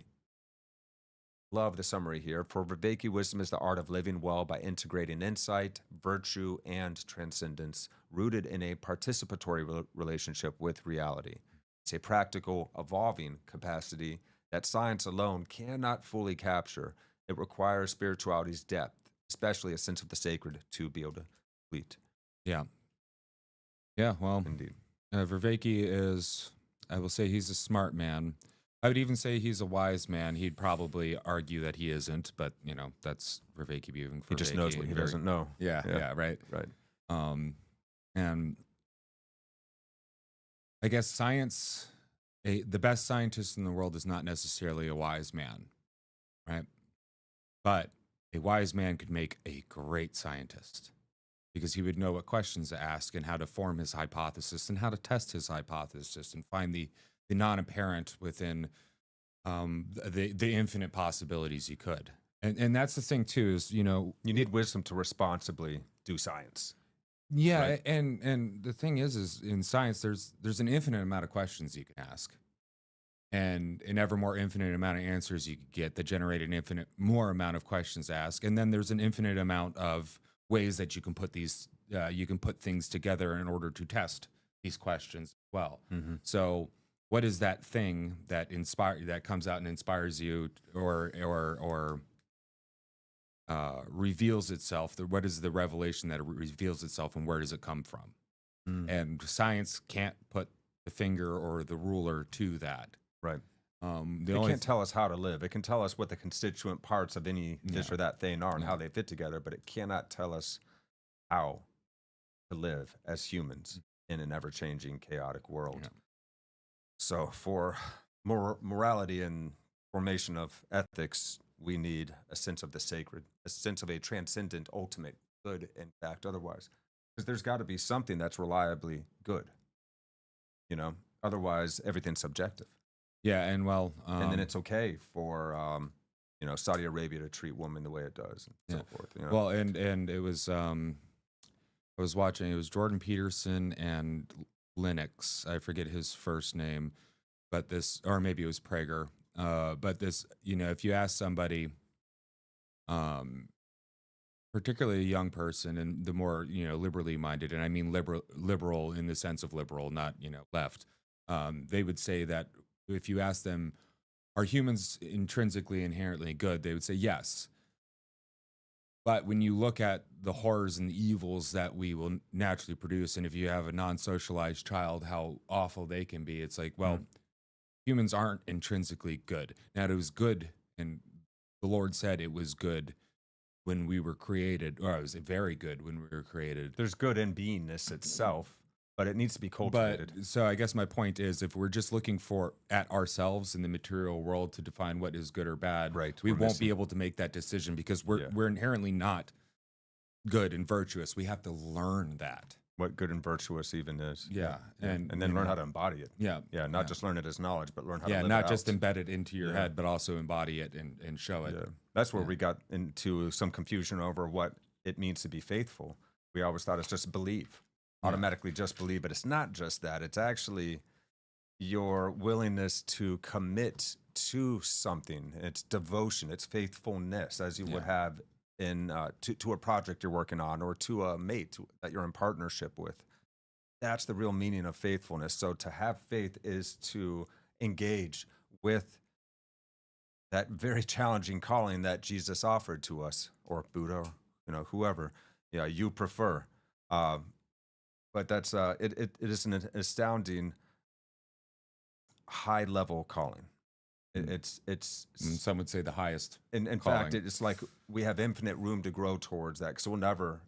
Speaker 1: love the summary here. For Vervaeke, wisdom is the art of living well by integrating insight, virtue, and transcendence, rooted in a participatory relationship with reality. It's a practical, evolving capacity that science alone cannot fully capture. It requires spirituality's depth, especially a sense of the sacred, to be able to complete.
Speaker 2: Yeah. Yeah. Well,
Speaker 1: Indeed.
Speaker 2: Vervaeke is, I will say, he's a smart man. I would even say he's a wise man. He'd probably argue that he isn't, but that's Vervaeke being Vervaeke.
Speaker 1: He just knows what he doesn't know.
Speaker 2: Yeah, right.
Speaker 1: Right.
Speaker 2: And I guess science, the best scientist in the world is not necessarily a wise man, right? But a wise man could make a great scientist because he would know what questions to ask and how to form his hypothesis and how to test his hypothesis and find the non-apparent within the infinite possibilities he could. And that's the thing too, is
Speaker 1: you need wisdom to responsibly do science.
Speaker 2: Yeah,
Speaker 1: right?
Speaker 2: and the thing is in science there's an infinite amount of questions you can ask, and an ever more infinite amount of answers you could get that generate an infinite more amount of questions to ask, and then there's an infinite amount of ways that you can put things together in order to test these questions as well.
Speaker 1: Mm-hmm.
Speaker 2: So what is that thing that comes out and inspires you or reveals itself? What is the revelation that reveals itself, and where does it come from? And science can't put the finger or the ruler to that.
Speaker 1: Right.
Speaker 2: It
Speaker 1: can't tell us how to live. It can tell us what the constituent parts of any this or that thing are and how they fit together, but it cannot tell us how to live as humans in an ever-changing, chaotic world.
Speaker 2: Yeah.
Speaker 1: So for morality and formation of ethics, we need a sense of the sacred, a sense of a transcendent, ultimate good, in fact, otherwise. Because there's got to be something that's reliably good. Otherwise everything's subjective.
Speaker 2: Yeah, and
Speaker 1: and then it's okay for Saudi Arabia to treat women the way it does, and so forth.
Speaker 2: Well, and it was I was watching. It was Jordan Peterson and Lennox. I forget his first name, but or maybe it was Prager. But this, if you ask somebody, particularly a young person, and the more liberally minded, and I mean liberal in the sense of liberal, not left. They would say that if you ask them, are humans intrinsically, inherently good? They would say yes. But when you look at the horrors and the evils that we will naturally produce, and if you have a non-socialized child, how awful they can be, it's like, well, humans aren't intrinsically good. Now, it was good, and the Lord said it was good when we were created, or it was very good when we were created.
Speaker 1: There's good in beingness itself, but it needs to be cultivated.
Speaker 2: But so I guess my point is, if we're just looking at ourselves in the material world to define what is good or bad,
Speaker 1: Right,
Speaker 2: we
Speaker 1: we're
Speaker 2: won't
Speaker 1: missing.
Speaker 2: be able to make that decision because we're inherently not good and virtuous. We have to learn that.
Speaker 1: What good and virtuous even is.
Speaker 2: Yeah.
Speaker 1: And then learn how to embody it.
Speaker 2: Yeah.
Speaker 1: Yeah, not just learn it as knowledge, but learn how to
Speaker 2: Yeah,
Speaker 1: live
Speaker 2: not
Speaker 1: it
Speaker 2: just
Speaker 1: out.
Speaker 2: embed it into your head, but also embody it and show it.
Speaker 1: Yeah. That's where we got into some confusion over what it means to be faithful. We always thought it's just believe, automatically just believe, but it's not just that. It's actually your willingness to commit to something. It's devotion, it's faithfulness, as you would have in to a project you're working on, or to a mate that you're in partnership with. That's the real meaning of faithfulness. So to have faith is to engage with that very challenging calling that Jesus offered to us, or Buddha, whoever, you prefer. But that's it is an astounding high level calling. It's
Speaker 2: some would say the highest.
Speaker 1: in fact, it's like we have infinite room to grow towards that, because we'll never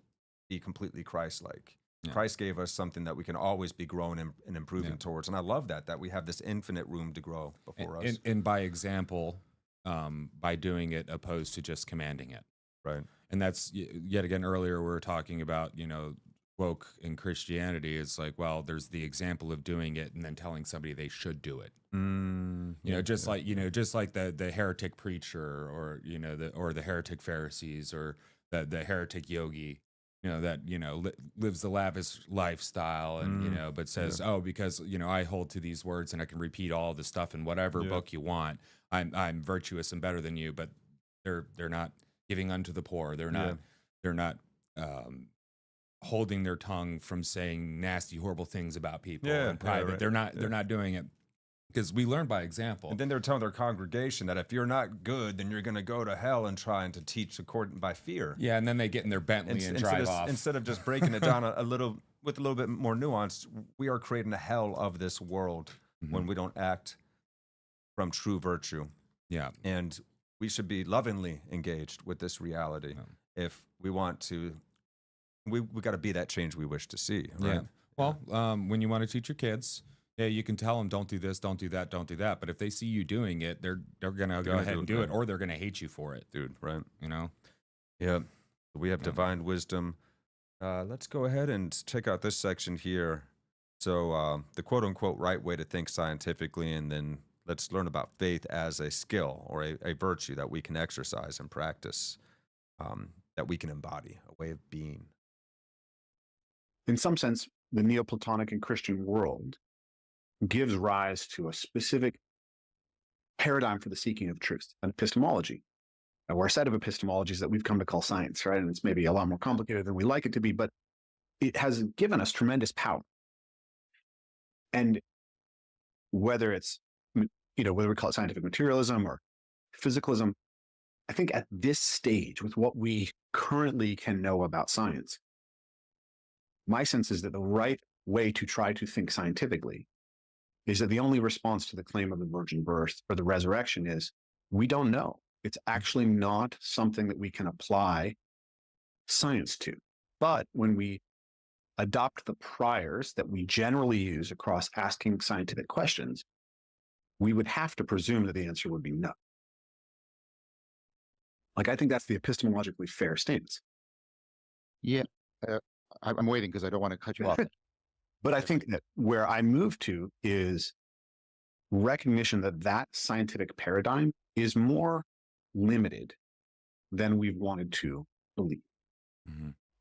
Speaker 1: be completely Christ-like. Christ gave us something that we can always be growing and improving towards, and I love that we have this infinite room to grow before us.
Speaker 2: And by example, by doing it, opposed to just commanding it.
Speaker 1: Right.
Speaker 2: And that's, yet again, earlier we were talking about, woke in Christianity. It's like, well, there's the example of doing it and then telling somebody they should do it. Just like the heretic preacher, or the heretic Pharisees, or the heretic yogi, that lives the lavish lifestyle, and but says, oh, because I hold to these words and I can repeat all the stuff in whatever book you want, I'm virtuous and better than you. But they're not giving unto the poor. They're not holding their tongue from saying nasty, horrible things about people in private.
Speaker 1: Right.
Speaker 2: They're not doing it, because we learn by example.
Speaker 1: And then they're telling their congregation that if you're not good, then you're going to go to hell, and trying to teach according by fear.
Speaker 2: Yeah, and then they get in their Bentley and drive off.
Speaker 1: Instead of just breaking it down a little with a little bit more nuance, we are creating a hell of this world when we don't act from true virtue.
Speaker 2: Yeah.
Speaker 1: And we should be lovingly engaged with this reality if we want to. We got to be that change we wish to see. Right?
Speaker 2: Yeah. Well, when you want to teach your kids, you can tell them, don't do this, don't do that, don't do that. But if they see you doing it, they're gonna go ahead and do it, or they're gonna hate you for it,
Speaker 1: dude. Right?
Speaker 2: Yeah.
Speaker 1: We have divine wisdom. Let's go ahead and check out this section here. So the quote unquote right way to think scientifically, and then let's learn about faith as a skill, or a virtue that we can exercise and practice, that we can embody, a way of being.
Speaker 4: In some sense, the Neoplatonic and Christian world gives rise to a specific paradigm for the seeking of truth, an epistemology, or a set of epistemologies that we've come to call science, right? And it's maybe a lot more complicated than we like it to be, but it has given us tremendous power. And whether it's, whether we call it scientific materialism or physicalism, I think at this stage, with what we currently can know about science, my sense is that the right way to try to think scientifically is that the only response to the claim of the virgin birth or the resurrection is, we don't know. It's actually not something that we can apply science to. But when we adopt the priors that we generally use across asking scientific questions, we would have to presume that the answer would be no. I think that's the epistemologically fair stance.
Speaker 3: Yeah. I'm waiting because I don't want to cut you off.
Speaker 4: But I think that where I move to is recognition that scientific paradigm is more limited than we've wanted to believe.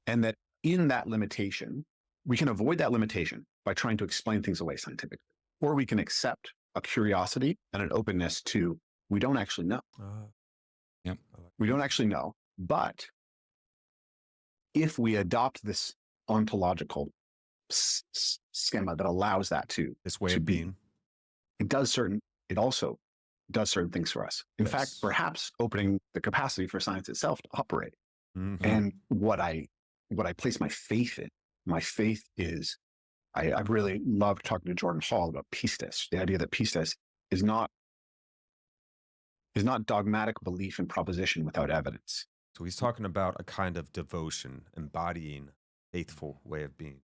Speaker 4: And that in that limitation, we can avoid that limitation by trying to explain things away scientifically, or we can accept a curiosity and an openness to, we don't actually know. We don't actually know, but if we adopt this ontological schema that allows that
Speaker 1: this way of being,
Speaker 4: it also does certain things for us. In fact, perhaps opening the capacity for science itself to operate.
Speaker 1: Mm-hmm.
Speaker 4: And what I place my faith in, my faith is, I really loved talking to Jordan Hall about pistis, the idea that pistis is not dogmatic belief in proposition without evidence.
Speaker 1: So he's talking about a kind of devotion, embodying faithful way of being.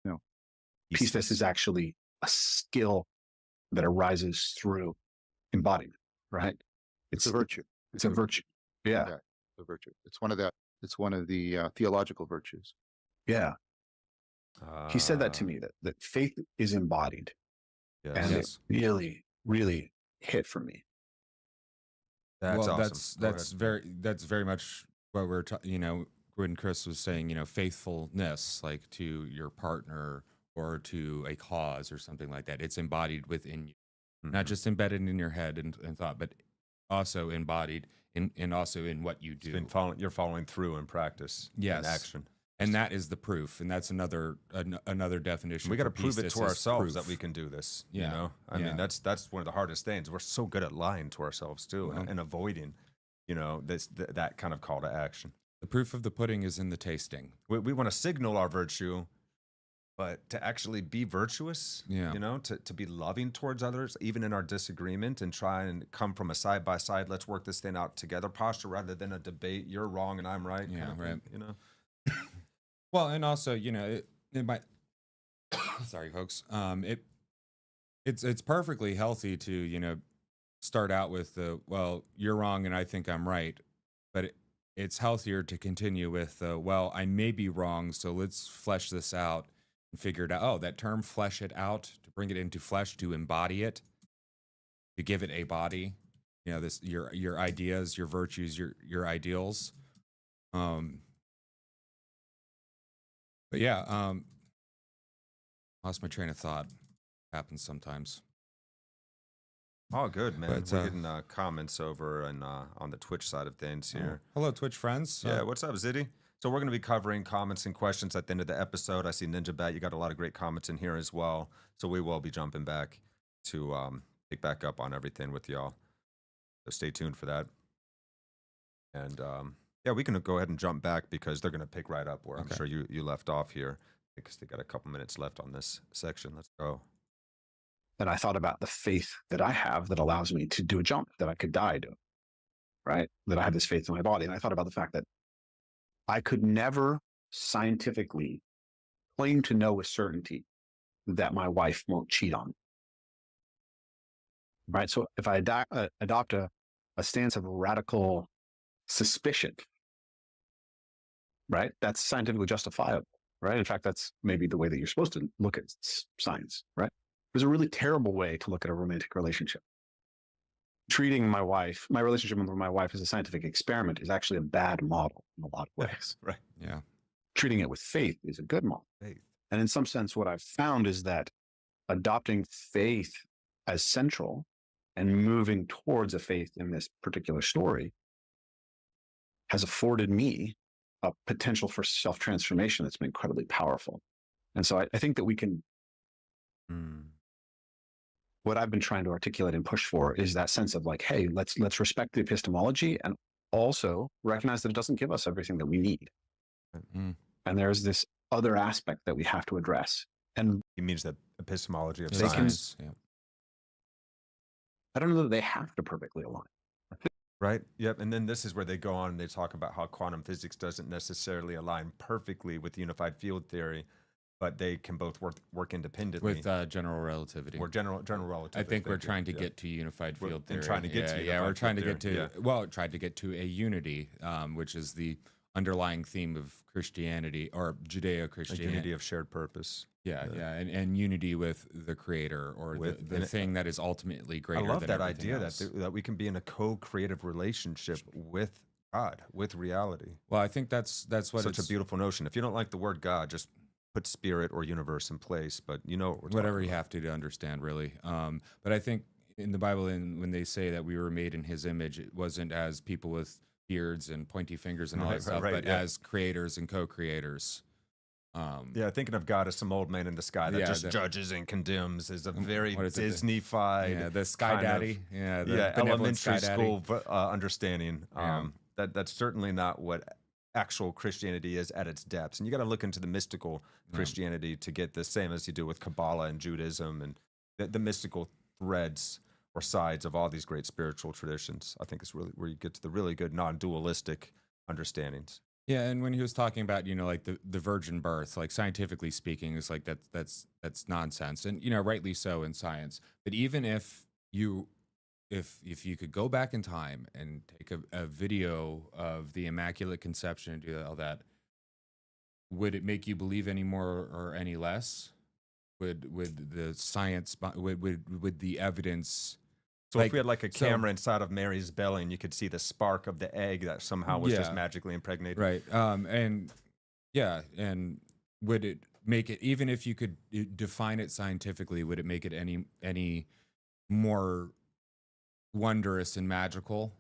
Speaker 4: No, pistis is actually a skill that arises through embodiment, right?
Speaker 3: It's a virtue.
Speaker 4: It's a virtue. Yeah.
Speaker 3: Yeah, a virtue. It's one of the theological virtues.
Speaker 4: Yeah. He said that to me, that faith is embodied.
Speaker 1: Yes.
Speaker 4: And it really, really hit for me.
Speaker 1: That's awesome.
Speaker 2: That's very much what we're when Chris was saying, faithfulness, like to your partner or to a cause or something like that. It's embodied within you, not just embedded in your head and thought, but also embodied in also in what you do.
Speaker 1: You're following through in practice,
Speaker 2: yes,
Speaker 1: in action.
Speaker 2: And that is the proof, and that's another definition.
Speaker 1: We got to prove it to ourselves that we can do this.
Speaker 2: Yeah.
Speaker 1: You know, I mean, that's one of the hardest things. We're so good at lying to ourselves too, and avoiding, that kind of call to action.
Speaker 2: The proof of the pudding is in the tasting.
Speaker 1: We want to signal our virtue, but to actually be virtuous, to be loving towards others, even in our disagreement, and try and come from a side by side, let's work this thing out together posture rather than a debate. You're wrong and I'm right.
Speaker 2: Yeah, right.
Speaker 1: Thing,
Speaker 2: Well, and also, it might. Sorry, folks. It's perfectly healthy to start out with the you're wrong and I think I'm right, but it's healthier to continue with I may be wrong, so let's flesh this out and figure it out. Oh, that term, flesh it out, to bring it into flesh, to embody it, to give it a body. This your ideas, your virtues, your ideals. But yeah, lost my train of thought. Happens sometimes.
Speaker 1: Oh, good, man.
Speaker 2: But,
Speaker 1: we're getting comments over and on the Twitch side of things here.
Speaker 2: Hello, Twitch friends.
Speaker 1: Yeah, what's up, Ziddy? So we're going to be covering comments and questions at the end of the episode. I see Ninja Bat, you got a lot of great comments in here as well. So we will be jumping back to pick back up on everything with y'all. So stay tuned for that. And we can go ahead and jump back because they're going to pick right up where I'm sure you left off here, because they got a couple minutes left on this section. Let's go.
Speaker 4: And I thought about the faith that I have that allows me to do a jump that I could die doing, right? That I have this faith in my body. And I thought about the fact that I could never scientifically claim to know with certainty that my wife won't cheat on me, right? So if I adopt a stance of radical suspicion, right? That's scientifically justifiable, right? In fact, that's maybe the way that you're supposed to look at science, right? There's a really terrible way to look at a romantic relationship. Treating my relationship with my wife as a scientific experiment is actually a bad model in a lot of ways.
Speaker 1: Right.
Speaker 2: Yeah.
Speaker 4: Treating it with faith is a good model.
Speaker 1: Faith.
Speaker 4: And in some sense, what I've found is that adopting faith as central and moving towards a faith in this particular story has afforded me a potential for self-transformation that's been incredibly powerful. And so I think that we can, what I've been trying to articulate and push for is that sense of like, hey, let's respect the epistemology and also recognize that it doesn't give us everything that we need. And there's this other aspect that we have to address. And
Speaker 1: he means the epistemology of
Speaker 2: science.
Speaker 4: I don't know that they have to perfectly align.
Speaker 1: Right. Yep. And then this is where they go on and they talk about how quantum physics doesn't necessarily align perfectly with unified field theory, but they can both work independently.
Speaker 2: With general relativity.
Speaker 1: Or general relativity.
Speaker 2: I think we're trying to get to unified field theory.
Speaker 1: We're trying to get to
Speaker 2: we're trying to get to, tried to get to a unity, which is the underlying theme of Christianity or Judeo-Christianity.
Speaker 1: A unity of shared purpose.
Speaker 2: And unity with the creator or the thing that is ultimately greater than everything else.
Speaker 1: I love that idea that we can be in a co-creative relationship with God, with reality.
Speaker 2: Well, I think that's what
Speaker 1: such a beautiful notion. If you don't like the word God, just put spirit or universe in place, but
Speaker 2: whatever you have to understand, really. But I think in the Bible, when they say that we were made in his image, it wasn't as people with beards and pointy fingers and all that stuff, but as creators and co-creators.
Speaker 1: Yeah, thinking of God as some old man in the sky that
Speaker 2: Yeah,
Speaker 1: just
Speaker 2: the-
Speaker 1: judges and condemns is a very
Speaker 2: what is it,
Speaker 1: Disney-fied,
Speaker 2: yeah, the Sky
Speaker 1: kind of-
Speaker 2: Daddy, yeah, the benevolent
Speaker 1: elementary
Speaker 2: Sky Daddy.
Speaker 1: school understanding.
Speaker 2: Yeah.
Speaker 1: That's certainly not what actual Christianity is at its depths. And you got to look into the mystical Christianity to get the same as you do with Kabbalah and Judaism and the mystical threads or sides of all these great spiritual traditions. I think it's really where you get to the really good non-dualistic understandings.
Speaker 2: Yeah, and when he was talking about, like the virgin birth, like scientifically speaking, it's like that's nonsense, and rightly so in science. But even if you could go back in time and take a video of the Immaculate Conception and do all that, would it make you believe any more or any less? Would the science would the evidence?
Speaker 1: So if we had like a camera inside of Mary's belly and you could see the spark of the egg that somehow was just magically impregnated.
Speaker 2: Right. And would it make it, even if you could define it scientifically, would it make it any more wondrous and magical?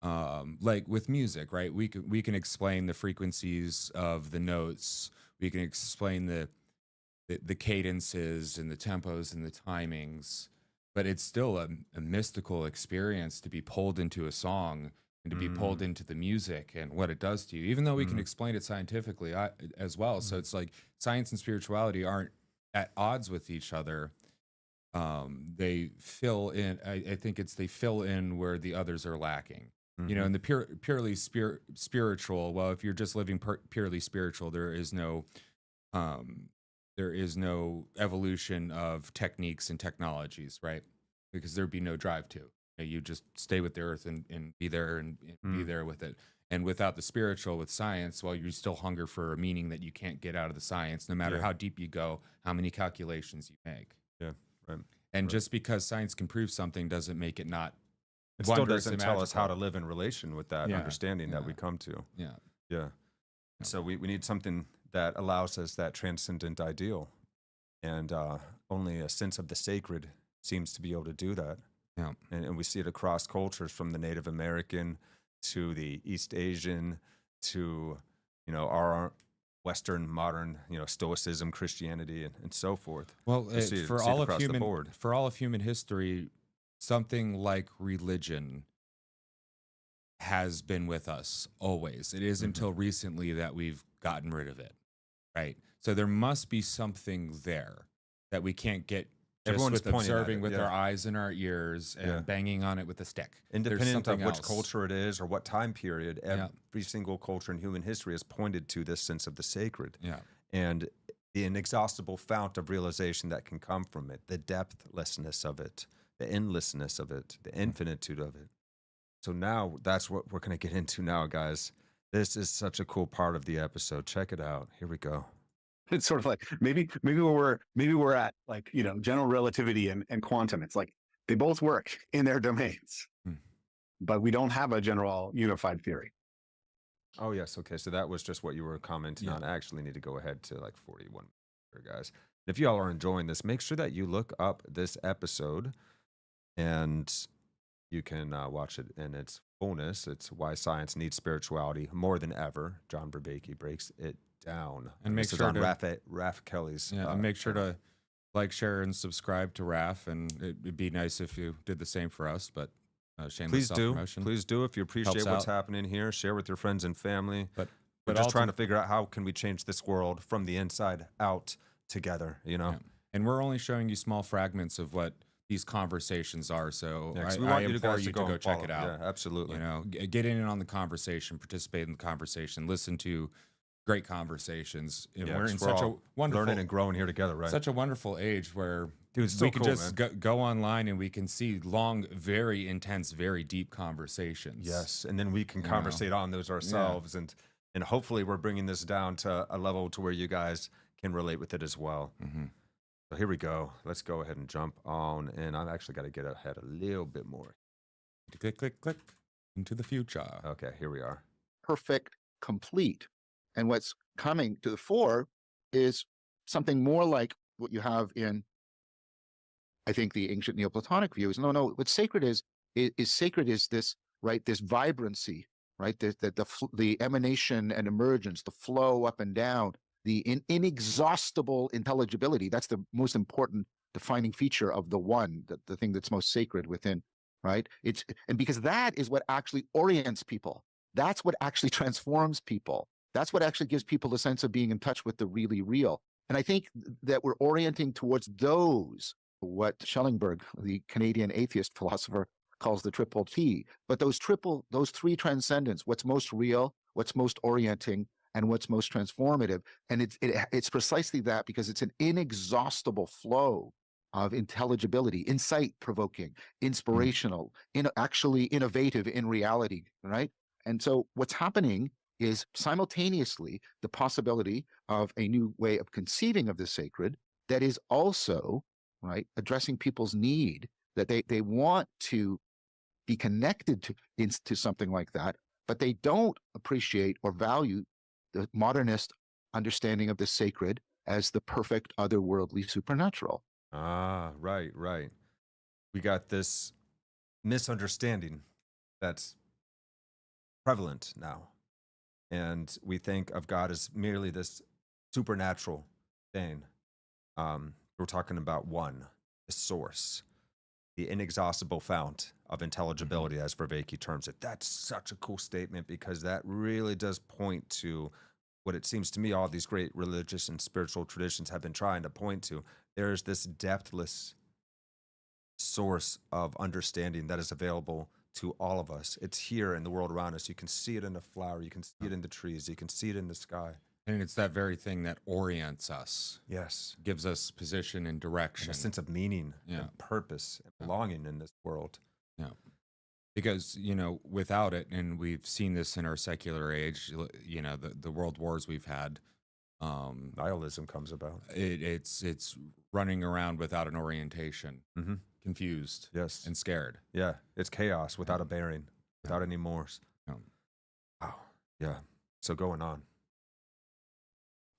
Speaker 2: Like with music, right? We can explain the frequencies of the notes. We can explain the cadences and the tempos and the timings. But it's still a mystical experience to be pulled into a song and to be pulled into the music and what it does to you, even though we can explain it scientifically as well. So it's like science and spirituality aren't at odds with each other. They fill in, I think they fill in where the others are lacking. In the purely spiritual, well, if you're just living purely spiritual, there is no evolution of techniques and technologies, right? Because there'd be no drive to. You just stay with the earth and be there and be there with it. And without the spiritual, with science, well, you still hunger for a meaning that you can't get out of the science, no matter how deep you go, how many calculations you make.
Speaker 1: Yeah, right.
Speaker 2: And just because science can prove something doesn't make it not.
Speaker 1: It still doesn't tell us how to live in relation with that understanding that we come to.
Speaker 2: Yeah.
Speaker 1: Yeah. So we need something that allows us that transcendent ideal. And only a sense of the sacred seems to be able to do that.
Speaker 2: Yeah.
Speaker 1: And we see it across cultures, from the Native American to the East Asian to, our Western modern, Stoicism, Christianity, and so forth.
Speaker 2: Well, for all of human history, something like religion has been with us always. It is until recently that we've gotten rid of it, right? So there must be something there that we can't get just with observing with our eyes and our ears and banging on it with a stick.
Speaker 1: Independent of which culture it is or what time period, every single culture in human history has pointed to this sense of the sacred.
Speaker 2: Yeah.
Speaker 1: And the inexhaustible fount of realization that can come from it, the depthlessness of it, the endlessness of it, the infinitude of it. So now that's what we're going to get into now, guys. This is such a cool part of the episode. Check it out. Here we go.
Speaker 4: It's sort of like maybe we're at like, general relativity and quantum. It's like they both work in their domains, but we don't have a general unified theory.
Speaker 1: Oh, yes. Okay. So that was just what you were commenting on. I actually need to go ahead to like 41 here, guys. If y'all are enjoying this, make sure that you look up this episode and you can watch it in its fullness. It's Why Science Needs Spirituality More Than Ever. John Vervaeke breaks it down.
Speaker 2: And make
Speaker 1: this
Speaker 2: sure
Speaker 1: is on Raf Kelly's.
Speaker 2: And make sure to like, share, and subscribe to Raf. And it'd be nice if you did the same for us, but shameless self-promotion.
Speaker 1: Please do. If you appreciate what's happening here, share with your friends and family.
Speaker 2: But
Speaker 1: we're just trying to figure out how can we change this world from the inside out together, Yeah.
Speaker 2: And we're only showing you small fragments of what these conversations are. So
Speaker 1: I
Speaker 2: implore you to go check it out.
Speaker 1: Yeah, absolutely.
Speaker 2: Get in on the conversation, participate in the conversation, listen to great conversations. We're in such a wonderful
Speaker 1: learning and growing here together, right?
Speaker 2: Such a wonderful age where
Speaker 1: we can
Speaker 2: just go online and we can see long, very intense, very deep conversations.
Speaker 1: Yes, and then we can conversate on those ourselves, and hopefully we're bringing this down to a level to where you guys can relate with it as well. So here we go. Let's go ahead and jump on, and I've actually got to get ahead a little bit more.
Speaker 2: Click, click, click into the future.
Speaker 1: Okay, here we are.
Speaker 3: Perfect, complete. And what's coming to the fore is something more like what you have in, I think, the ancient Neoplatonic views. No, what's sacred is sacred is this, right? This vibrancy, right? The emanation and emergence, the flow up and down the inexhaustible intelligibility. That's the most important defining feature of the one, the thing that's most sacred within, right? And because that is what actually orients people. That's what actually transforms people. That's what actually gives people a sense of being in touch with the really real. And I think that we're orienting towards those, what Schellenberg, the Canadian atheist philosopher, calls the triple T. But those three transcendents, what's most real, what's most orienting, and what's most transformative. And it's precisely that, because it's an inexhaustible flow of intelligibility, insight provoking, inspirational, actually innovative in reality, right? And so what's happening is simultaneously the possibility of a new way of conceiving of the sacred that is also, right, addressing people's need, that they want to be connected to something like that, but they don't appreciate or value the modernist understanding of the sacred as the perfect otherworldly supernatural.
Speaker 1: Ah, right, right. We got this misunderstanding that's prevalent now. And we think of God as merely this supernatural thing. We're talking about one, the source, the inexhaustible fount of intelligibility, as Vervaeke terms it. That's such a cool statement, because that really does point to what it seems to me all these great religious and spiritual traditions have been trying to point to. There's this depthless source of understanding that is available to all of us. It's here in the world around us. You can see it in the flower, you can see it in the trees, you can see it in the sky.
Speaker 2: And it's that very thing that orients us.
Speaker 1: Yes.
Speaker 2: Gives us position and direction.
Speaker 1: And a sense of meaning and purpose and belonging in this world.
Speaker 2: Yeah. Because, without it, and we've seen this in our secular age, the world wars we've had.
Speaker 1: Nihilism comes about.
Speaker 2: It's running around without an orientation, confused,
Speaker 1: yes,
Speaker 2: and scared.
Speaker 1: Yeah, it's chaos without a bearing, without any mores. Wow. Yeah. So going on.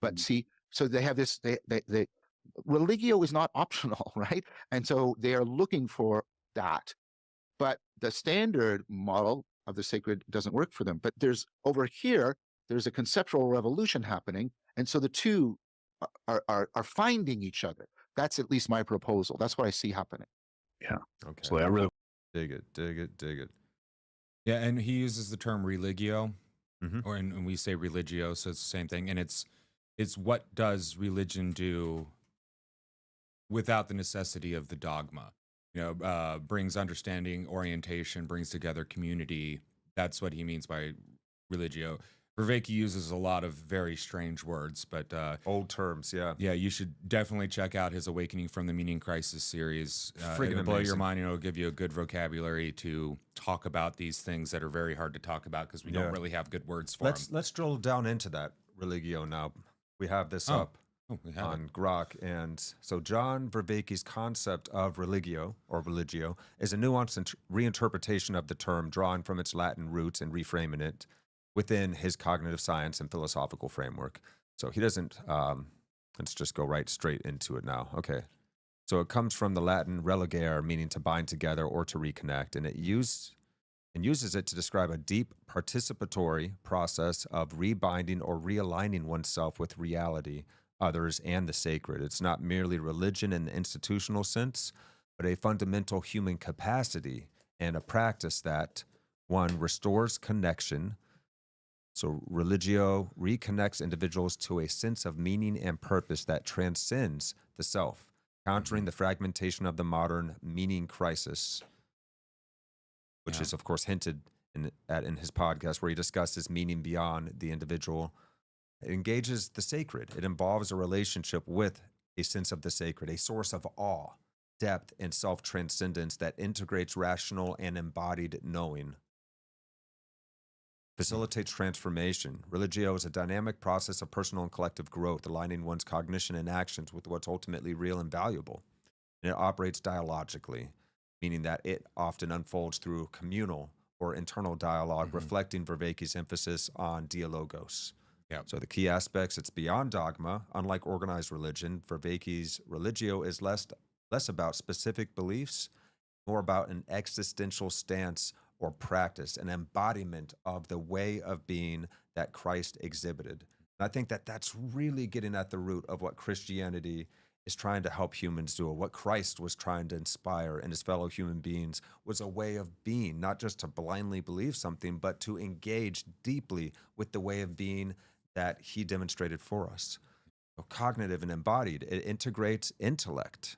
Speaker 3: But see, so they have this. They religio is not optional, right? And so they are looking for that. But the standard model of the sacred doesn't work for them. But there's a conceptual revolution happening, and so the two are finding each other. That's at least my proposal. That's what I see happening.
Speaker 4: Yeah.
Speaker 1: Okay.
Speaker 4: So I really
Speaker 1: dig it.
Speaker 2: Yeah, and he uses the term religio, and we say religio, so it's the same thing. And it's what does religion do without the necessity of the dogma? Brings understanding, orientation, brings together community. That's what he means by religio. Vervaeke uses a lot of very strange words, but
Speaker 1: old terms, yeah.
Speaker 2: Yeah, you should definitely check out his Awakening from the Meaning Crisis series. It'll blow your mind, and it'll give you a good vocabulary to talk about these things that are very hard to talk about, because we don't really have good words for them.
Speaker 1: Let's drill down into that religio now. We have this up on Grok. And so John Vervaeke's concept of religio, or religio, is a nuanced reinterpretation of the term, drawing from its Latin roots and reframing it within his cognitive science and philosophical framework. So he doesn't, let's just go straight into it now. Okay. So it comes from the Latin religare, meaning to bind together or to reconnect. And it uses it to describe a deep participatory process of rebinding or realigning oneself with reality, others, and the sacred. It's not merely religion in the institutional sense, but a fundamental human capacity and a practice that, one, restores connection. So religio reconnects individuals to a sense of meaning and purpose that transcends the self, countering the fragmentation of the modern meaning crisis, which is, of course, hinted at in his podcast, where he discusses meaning beyond the individual. It engages the sacred. It involves a relationship with a sense of the sacred, a source of awe, depth, and self-transcendence that integrates rational and embodied knowing. Facilitates transformation. Religio is a dynamic process of personal and collective growth, aligning one's cognition and actions with what's ultimately real and valuable. And it operates dialogically, meaning that it often unfolds through communal or internal dialogue, reflecting Vervaeke's emphasis on dialogos.
Speaker 2: Yeah.
Speaker 1: So the key aspects, it's beyond dogma. Unlike organized religion, Vervaeke's religio is less about specific beliefs, more about an existential stance or practice, an embodiment of the way of being that Christ exhibited. And I think that that's really getting at the root of what Christianity is trying to help humans do, or what Christ was trying to inspire in his fellow human beings was a way of being, not just to blindly believe something, but to engage deeply with the way of being that he demonstrated for us. So cognitive and embodied, it integrates intellect,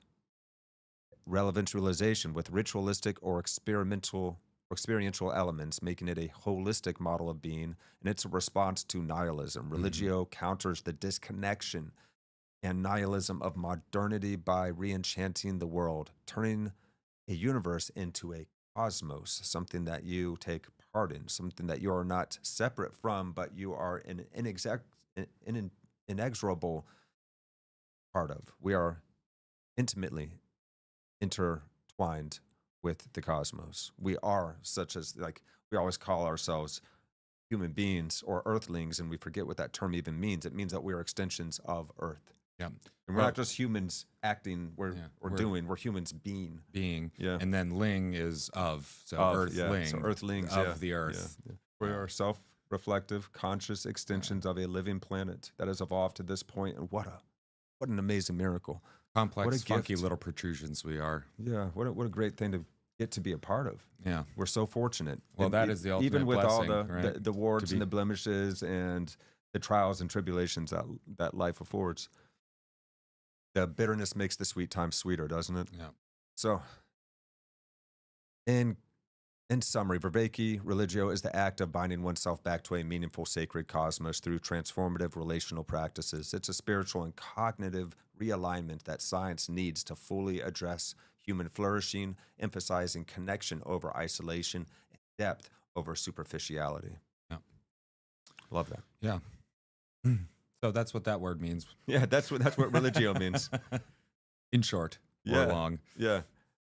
Speaker 1: relevance realization with ritualistic or experiential elements, making it a holistic model of being, and it's a response to nihilism. Religio counters the disconnection and nihilism of modernity by re-enchanting the world, turning a universe into a cosmos, something that you take part in, something that you are not separate from, but you are an inexorable part of. We are intimately intertwined with the cosmos. We are such as, like, we always call ourselves human beings or earthlings, and we forget what that term even means. It means that we are extensions of Earth.
Speaker 2: Yeah.
Speaker 1: And we're not just humans acting we're doing, we're humans being. Yeah.
Speaker 2: And then ling is of. So
Speaker 1: earthling. So earthlings
Speaker 2: of the earth.
Speaker 1: Yeah. We are self-reflective, conscious extensions of a living planet that has evolved to this point. And what an amazing miracle.
Speaker 2: Complex, funky little protrusions we are.
Speaker 1: Yeah. What a great thing to get to be a part of.
Speaker 2: Yeah.
Speaker 1: We're so fortunate.
Speaker 2: Well,
Speaker 1: And
Speaker 2: that is the ultimate
Speaker 1: even with
Speaker 2: blessing,
Speaker 1: all
Speaker 2: right?
Speaker 1: the warts and the blemishes and the trials and tribulations that life affords. The bitterness makes the sweet time sweeter, doesn't it?
Speaker 2: Yeah.
Speaker 1: So, in summary, Vervaeke religio is the act of binding oneself back to a meaningful sacred cosmos through transformative relational practices. It's a spiritual and cognitive realignment that science needs to fully address human flourishing, emphasizing connection over isolation and depth over superficiality.
Speaker 2: Yeah.
Speaker 1: Love that.
Speaker 2: Yeah. So that's what that word means.
Speaker 1: Yeah, that's what religio means.
Speaker 2: In short, or long.
Speaker 1: Yeah.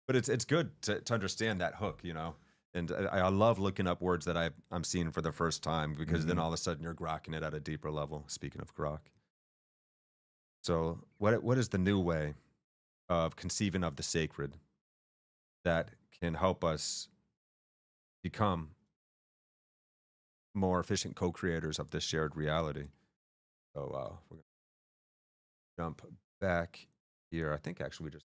Speaker 1: But it's good to understand that hook, And I love looking up words that I'm seeing for the first time, because then all of a sudden you're grokking it at a deeper level. Speaking of grok. So what is the new way of conceiving of the sacred that can help us become more efficient co-creators of this shared reality? So we're going to jump back here. I think actually we just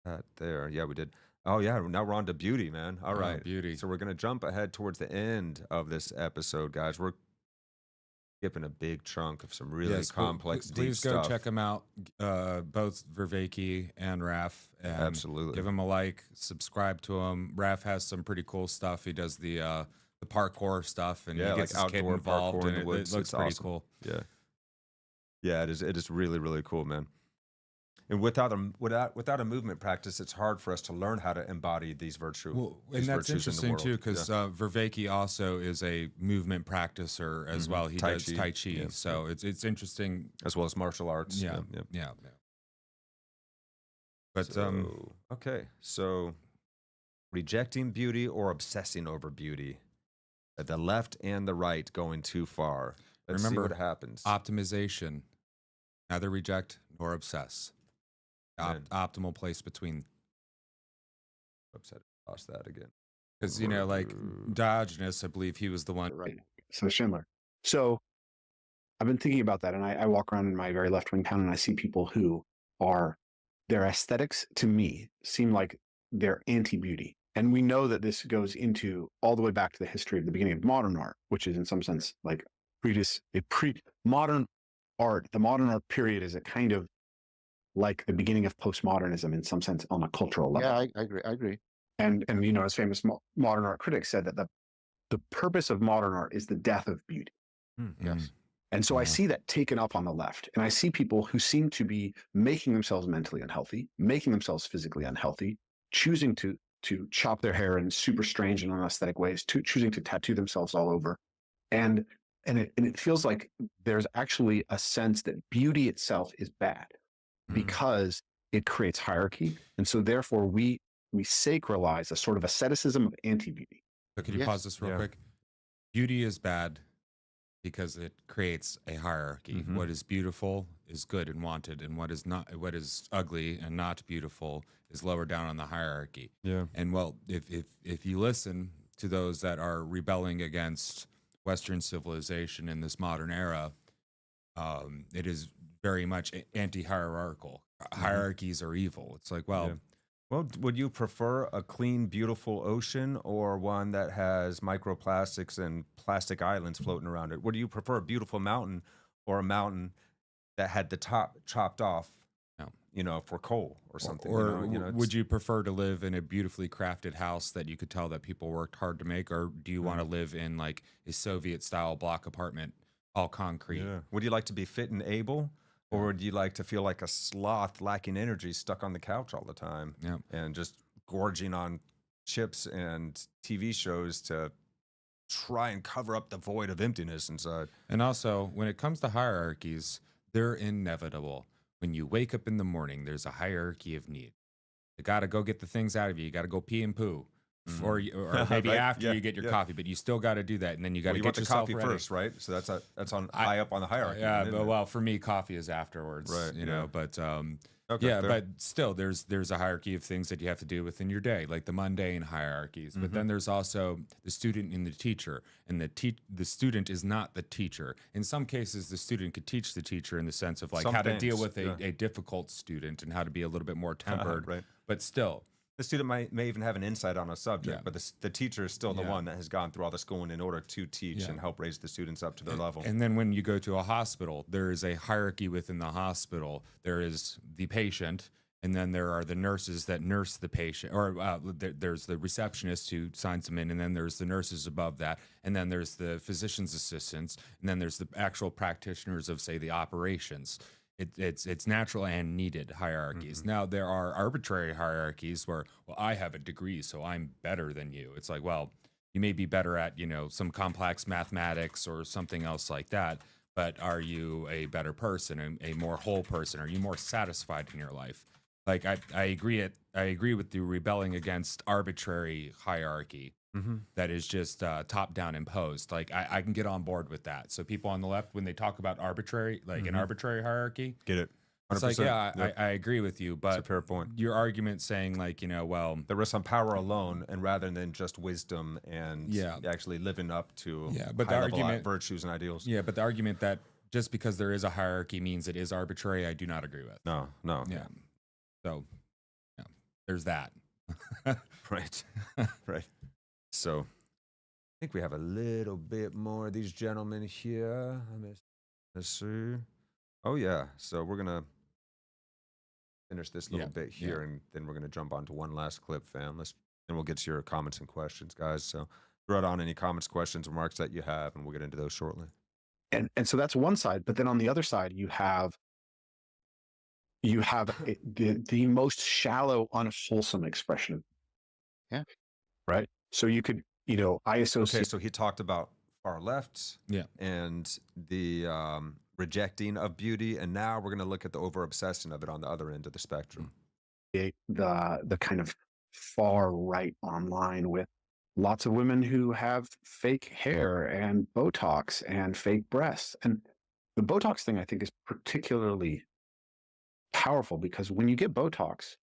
Speaker 1: that there. Yeah, we did. Oh yeah, now we're on to beauty, man. All right,
Speaker 2: beauty.
Speaker 1: So we're going to jump ahead towards the end of this episode, guys. We're skipping a big chunk of some really complex, deep
Speaker 2: please
Speaker 1: stuff.
Speaker 2: Go check them out, both Vervaeke and Raf. And
Speaker 1: Absolutely.
Speaker 2: Give them a like, subscribe to him. Raf has some pretty cool stuff. He does the parkour stuff, and he gets his kid involved,
Speaker 1: parkour in
Speaker 2: and
Speaker 1: the woods.
Speaker 2: It looks
Speaker 1: It's
Speaker 2: pretty
Speaker 1: awesome.
Speaker 2: cool.
Speaker 1: Yeah. Yeah, it is really, really cool, man. And without a movement practice, it's hard for us to learn how to embody these virtues.
Speaker 2: Well, and that's interesting too, because Vervaeke also is a movement practicer as well. He does Tai Chi,
Speaker 1: Yeah.
Speaker 2: so it's interesting,
Speaker 1: as well as martial arts.
Speaker 2: Yeah. But
Speaker 1: okay, so rejecting beauty or obsessing over beauty, the left and the right going too far. Let's see what happens.
Speaker 2: Optimization, neither reject nor obsess. Optimal place between.
Speaker 1: Upset, lost that again.
Speaker 2: Because like Diogenes, I believe he was the one.
Speaker 4: Right. So Schindler. So I've been thinking about that, and I walk around in my very left-wing town, and I see people who are, their aesthetics to me seem like they're anti-beauty. And we know that this goes into all the way back to the history of the beginning of modern art, which is in some sense like modern art. The modern art period is a kind of like the beginning of postmodernism in some sense on a cultural level.
Speaker 3: Yeah, I agree.
Speaker 4: And as famous modern art critics said, that the purpose of modern art is the death of beauty.
Speaker 3: Yes.
Speaker 4: And so I see that taken up on the left, and I see people who seem to be making themselves mentally unhealthy, making themselves physically unhealthy, choosing to chop their hair in super strange and unaesthetic ways, choosing to tattoo themselves all over. And it feels like there's actually a sense that beauty itself is bad because it creates hierarchy. And so therefore we sacralize a sort of asceticism of anti-beauty.
Speaker 2: So can you pause this real quick? Beauty is bad because it creates a hierarchy. What is beautiful is good and wanted, and what is ugly and not beautiful is lower down on the hierarchy.
Speaker 1: Yeah.
Speaker 2: And well, if you listen to those that are rebelling against Western civilization in this modern era, It is very much anti-hierarchical. Hierarchies are evil. It's like, well,
Speaker 1: Yeah. Well, would you prefer a clean, beautiful ocean or one that has microplastics and plastic islands floating around it? Would you prefer a beautiful mountain or a mountain that had the top chopped off,
Speaker 2: no.
Speaker 1: For coal or something?
Speaker 2: Or would you prefer to live in a beautifully crafted house that you could tell that people worked hard to make, or do you want to live in like a Soviet-style block apartment, all concrete?
Speaker 1: Yeah. Would you like to be fit and able, or would you like to feel like a sloth lacking energy, stuck on the couch all the time,
Speaker 2: Yeah.
Speaker 1: and just gorging on chips and TV shows to try and cover up the void of emptiness inside?
Speaker 2: And also, when it comes to hierarchies, they're inevitable. When you wake up in the morning, there's a hierarchy of need. You got to go get the things out of you. You got to go pee and poo. Or maybe
Speaker 1: Right?
Speaker 2: after
Speaker 1: Yeah,
Speaker 2: you get your
Speaker 1: yeah.
Speaker 2: coffee, but you still got to do that, and then you got
Speaker 1: Well,
Speaker 2: to
Speaker 1: you
Speaker 2: get
Speaker 1: want the
Speaker 2: yourself
Speaker 1: coffee
Speaker 2: ready.
Speaker 1: first, right? So that's on high up on the hierarchy.
Speaker 2: Yeah,
Speaker 1: isn't
Speaker 2: but
Speaker 1: it?
Speaker 2: well, for me, coffee is afterwards,
Speaker 1: Right,
Speaker 2: you know.
Speaker 1: yeah.
Speaker 2: But
Speaker 1: Okay,
Speaker 2: yeah,
Speaker 1: fair.
Speaker 2: but still, there's a hierarchy of things that you have to do within your day, like the mundane hierarchies. But
Speaker 1: Mm-hmm.
Speaker 2: then there's also the student and the teacher, and the student is not the teacher. In some cases, the student could teach the teacher in the sense of like
Speaker 1: Some
Speaker 2: how to deal
Speaker 1: things,
Speaker 2: with a difficult student and how to be a little bit more tempered.
Speaker 1: Right.
Speaker 2: But still,
Speaker 1: The student may even have an insight on a subject,
Speaker 2: Yeah.
Speaker 1: but the teacher is still the
Speaker 2: Yeah.
Speaker 1: one that has gone through all the schooling in order to teach
Speaker 2: Yeah.
Speaker 1: and help raise the students up to their level.
Speaker 2: And then when you go to a hospital, there is a hierarchy within the hospital. There is the patient, and then there are the nurses that nurse the patient, or there's the receptionist who signs them in, and then there's the nurses above that, and then there's the physician's assistants, and then there's the actual practitioners of, say, the operations. It's natural and needed hierarchies. Now there are arbitrary hierarchies where, well, I have a degree, so I'm better than you. It's like, well, you may be better at, some complex mathematics or something else like that, but are you a better person, a more whole person? Are you more satisfied in your life? Like I agree with you rebelling against arbitrary hierarchy that is just top down imposed. Like I can get on board with that. So people on the left, when they talk about arbitrary, like an arbitrary hierarchy,
Speaker 1: Get it?
Speaker 2: it's like, yeah,
Speaker 1: Yep.
Speaker 2: I agree with you,
Speaker 1: That's a
Speaker 2: but
Speaker 1: fair point.
Speaker 2: your argument saying like, well,
Speaker 1: There rests on power alone, and rather than just wisdom and
Speaker 2: Yeah.
Speaker 1: actually living up to
Speaker 2: Yeah, but the
Speaker 1: high-level
Speaker 2: argument-
Speaker 1: virtues and ideals.
Speaker 2: yeah, but the argument that just because there is a hierarchy means it is arbitrary, I do not agree with.
Speaker 1: No.
Speaker 2: Yeah. So, yeah, there's that.
Speaker 1: Right. Right. So I think we have a little bit more of these gentlemen here. Let's see. Oh, yeah. So we're going to finish this little
Speaker 2: Yeah,
Speaker 1: bit here, and then we're going to jump on to one last clip, fam. And we'll get to your comments and questions, guys. So throw out on any comments, questions, remarks that you have, and we'll get into those shortly.
Speaker 4: And so that's one side, but then on the other side you have the most shallow, unwholesome expression.
Speaker 3: Yeah.
Speaker 4: Right. So you could, I associate.
Speaker 1: Okay, so he talked about far left
Speaker 2: Yeah.
Speaker 1: and the rejecting of beauty, and now we're going to look at the over-obsession of it on the other end of the spectrum.
Speaker 4: The kind of far right online with lots of women who have fake hair and Botox and fake breasts. And the Botox thing, I think, is particularly powerful because when you get Botox,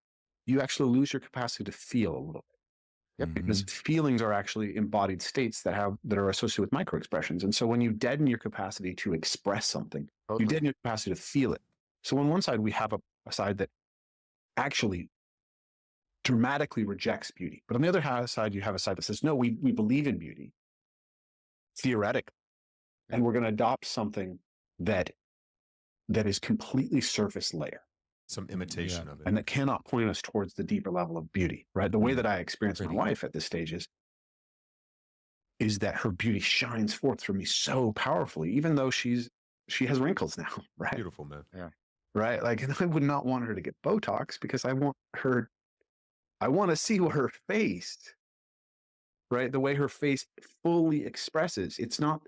Speaker 4: you actually lose your capacity to feel a little bit.
Speaker 3: Yep.
Speaker 4: Because feelings are actually embodied states that are associated with microexpressions. And so when you deaden your capacity to express something, you deaden your capacity to feel it. So on one side, we have a side that actually dramatically rejects beauty. But on the other side, you have a side that says, no, we believe in beauty, theoretically. And we're going to adopt something that is completely surface layer.
Speaker 1: Some imitation of it.
Speaker 4: And that cannot point us towards the deeper level of beauty, right? The way that I experience my wife at this stage is that her beauty shines forth for me so powerfully, even though she has wrinkles now, right?
Speaker 1: Beautiful, man.
Speaker 3: Yeah.
Speaker 4: Right. Like, and I would not want her to get Botox because I want to see her face, right? The way her face fully expresses. It's not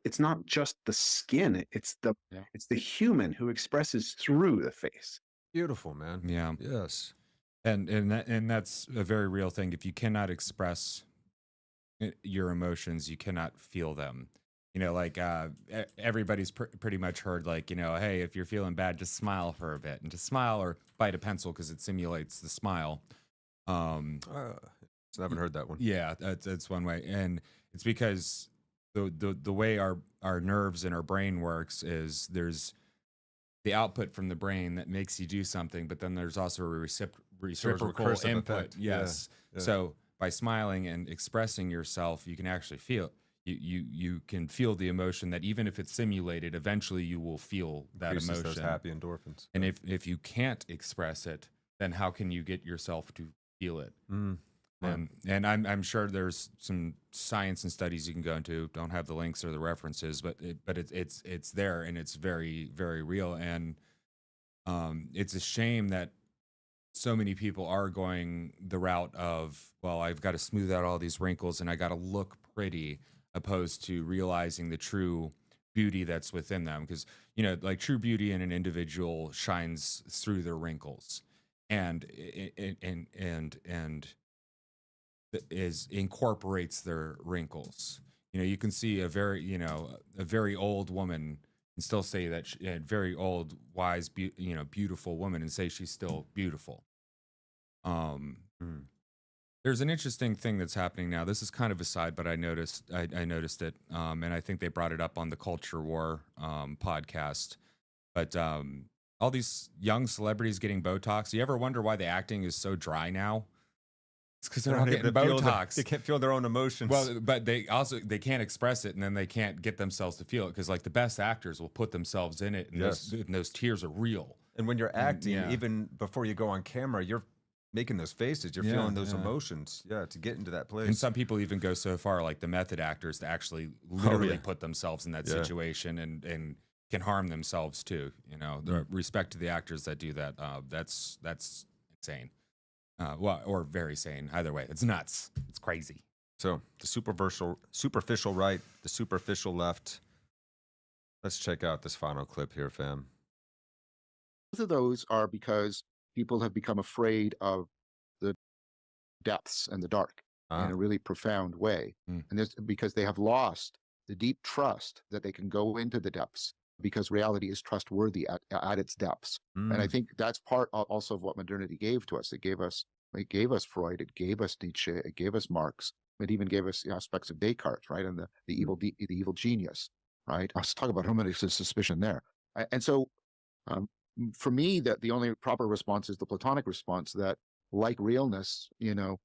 Speaker 4: just the skin. It's the human who expresses through the face.
Speaker 1: Beautiful, man.
Speaker 2: Yeah.
Speaker 1: Yes.
Speaker 2: And that's a very real thing. If you cannot express your emotions, you cannot feel them. Like everybody's pretty much heard, like, hey, if you're feeling bad, just smile for a bit, and just smile or bite a pencil because it simulates the smile.
Speaker 1: I haven't heard that one.
Speaker 2: Yeah, that's one way, and it's because the way our nerves and our brain works is there's the output from the brain that makes you do something, but then there's also a reciprocal
Speaker 1: recursive
Speaker 2: input.
Speaker 1: effect. Yeah,
Speaker 2: Yes.
Speaker 1: yeah.
Speaker 2: So by smiling and expressing yourself, you can actually feel you can feel the emotion that even if it's simulated, eventually you will feel that
Speaker 1: Increases
Speaker 2: emotion.
Speaker 1: those happy endorphins.
Speaker 2: And if you can't express it, then how can you get yourself to feel it? And I'm sure there's some science and studies you can go into. Don't have the links or the references, but it's there, and it's very, very real. And it's a shame that so many people are going the route of, well, I've got to smooth out all these wrinkles and I got to look pretty, opposed to realizing the true beauty that's within them. Because, you know, like true beauty in an individual shines through their wrinkles, and incorporates their wrinkles. You know, you can see a very old woman and still say that a very old, wise, beautiful woman, and say she's still beautiful. There's an interesting thing that's happening now. This is kind of a side, but I noticed it, and I think they brought it up on the Culture War podcast. But all these young celebrities getting Botox. You ever wonder why the acting is so dry now? It's because they're not getting Botox.
Speaker 1: They can't feel their own emotions.
Speaker 2: Well, but they can't express it, and then they can't get themselves to feel it, because like the best actors will put themselves in it, and those tears are real.
Speaker 1: And when you're acting, even before you go on camera, you're making those faces. You're feeling those emotions. Yeah, to get into that place.
Speaker 2: And some people even go so far, like the method actors, to actually literally put themselves in that situation and can harm themselves too. You know, the respect to the actors that do that. That's insane. Well, or very sane. Either way, it's nuts. It's crazy.
Speaker 1: So the superficial right, the superficial left. Let's check out this final clip here, fam.
Speaker 3: Both of those are because people have become afraid of the depths and the dark in a really profound way. And this because they have lost the deep trust that they can go into the depths, because reality is trustworthy at its depths. And I think that's part also of what modernity gave to us. It gave us Freud, it gave us Nietzsche, it gave us Marx, it even gave us aspects of Descartes, right? And the evil genius, right? Let's talk about hermeneutics of suspicion there. And so for me, that the only proper response is the Platonic response, that like realness, you know,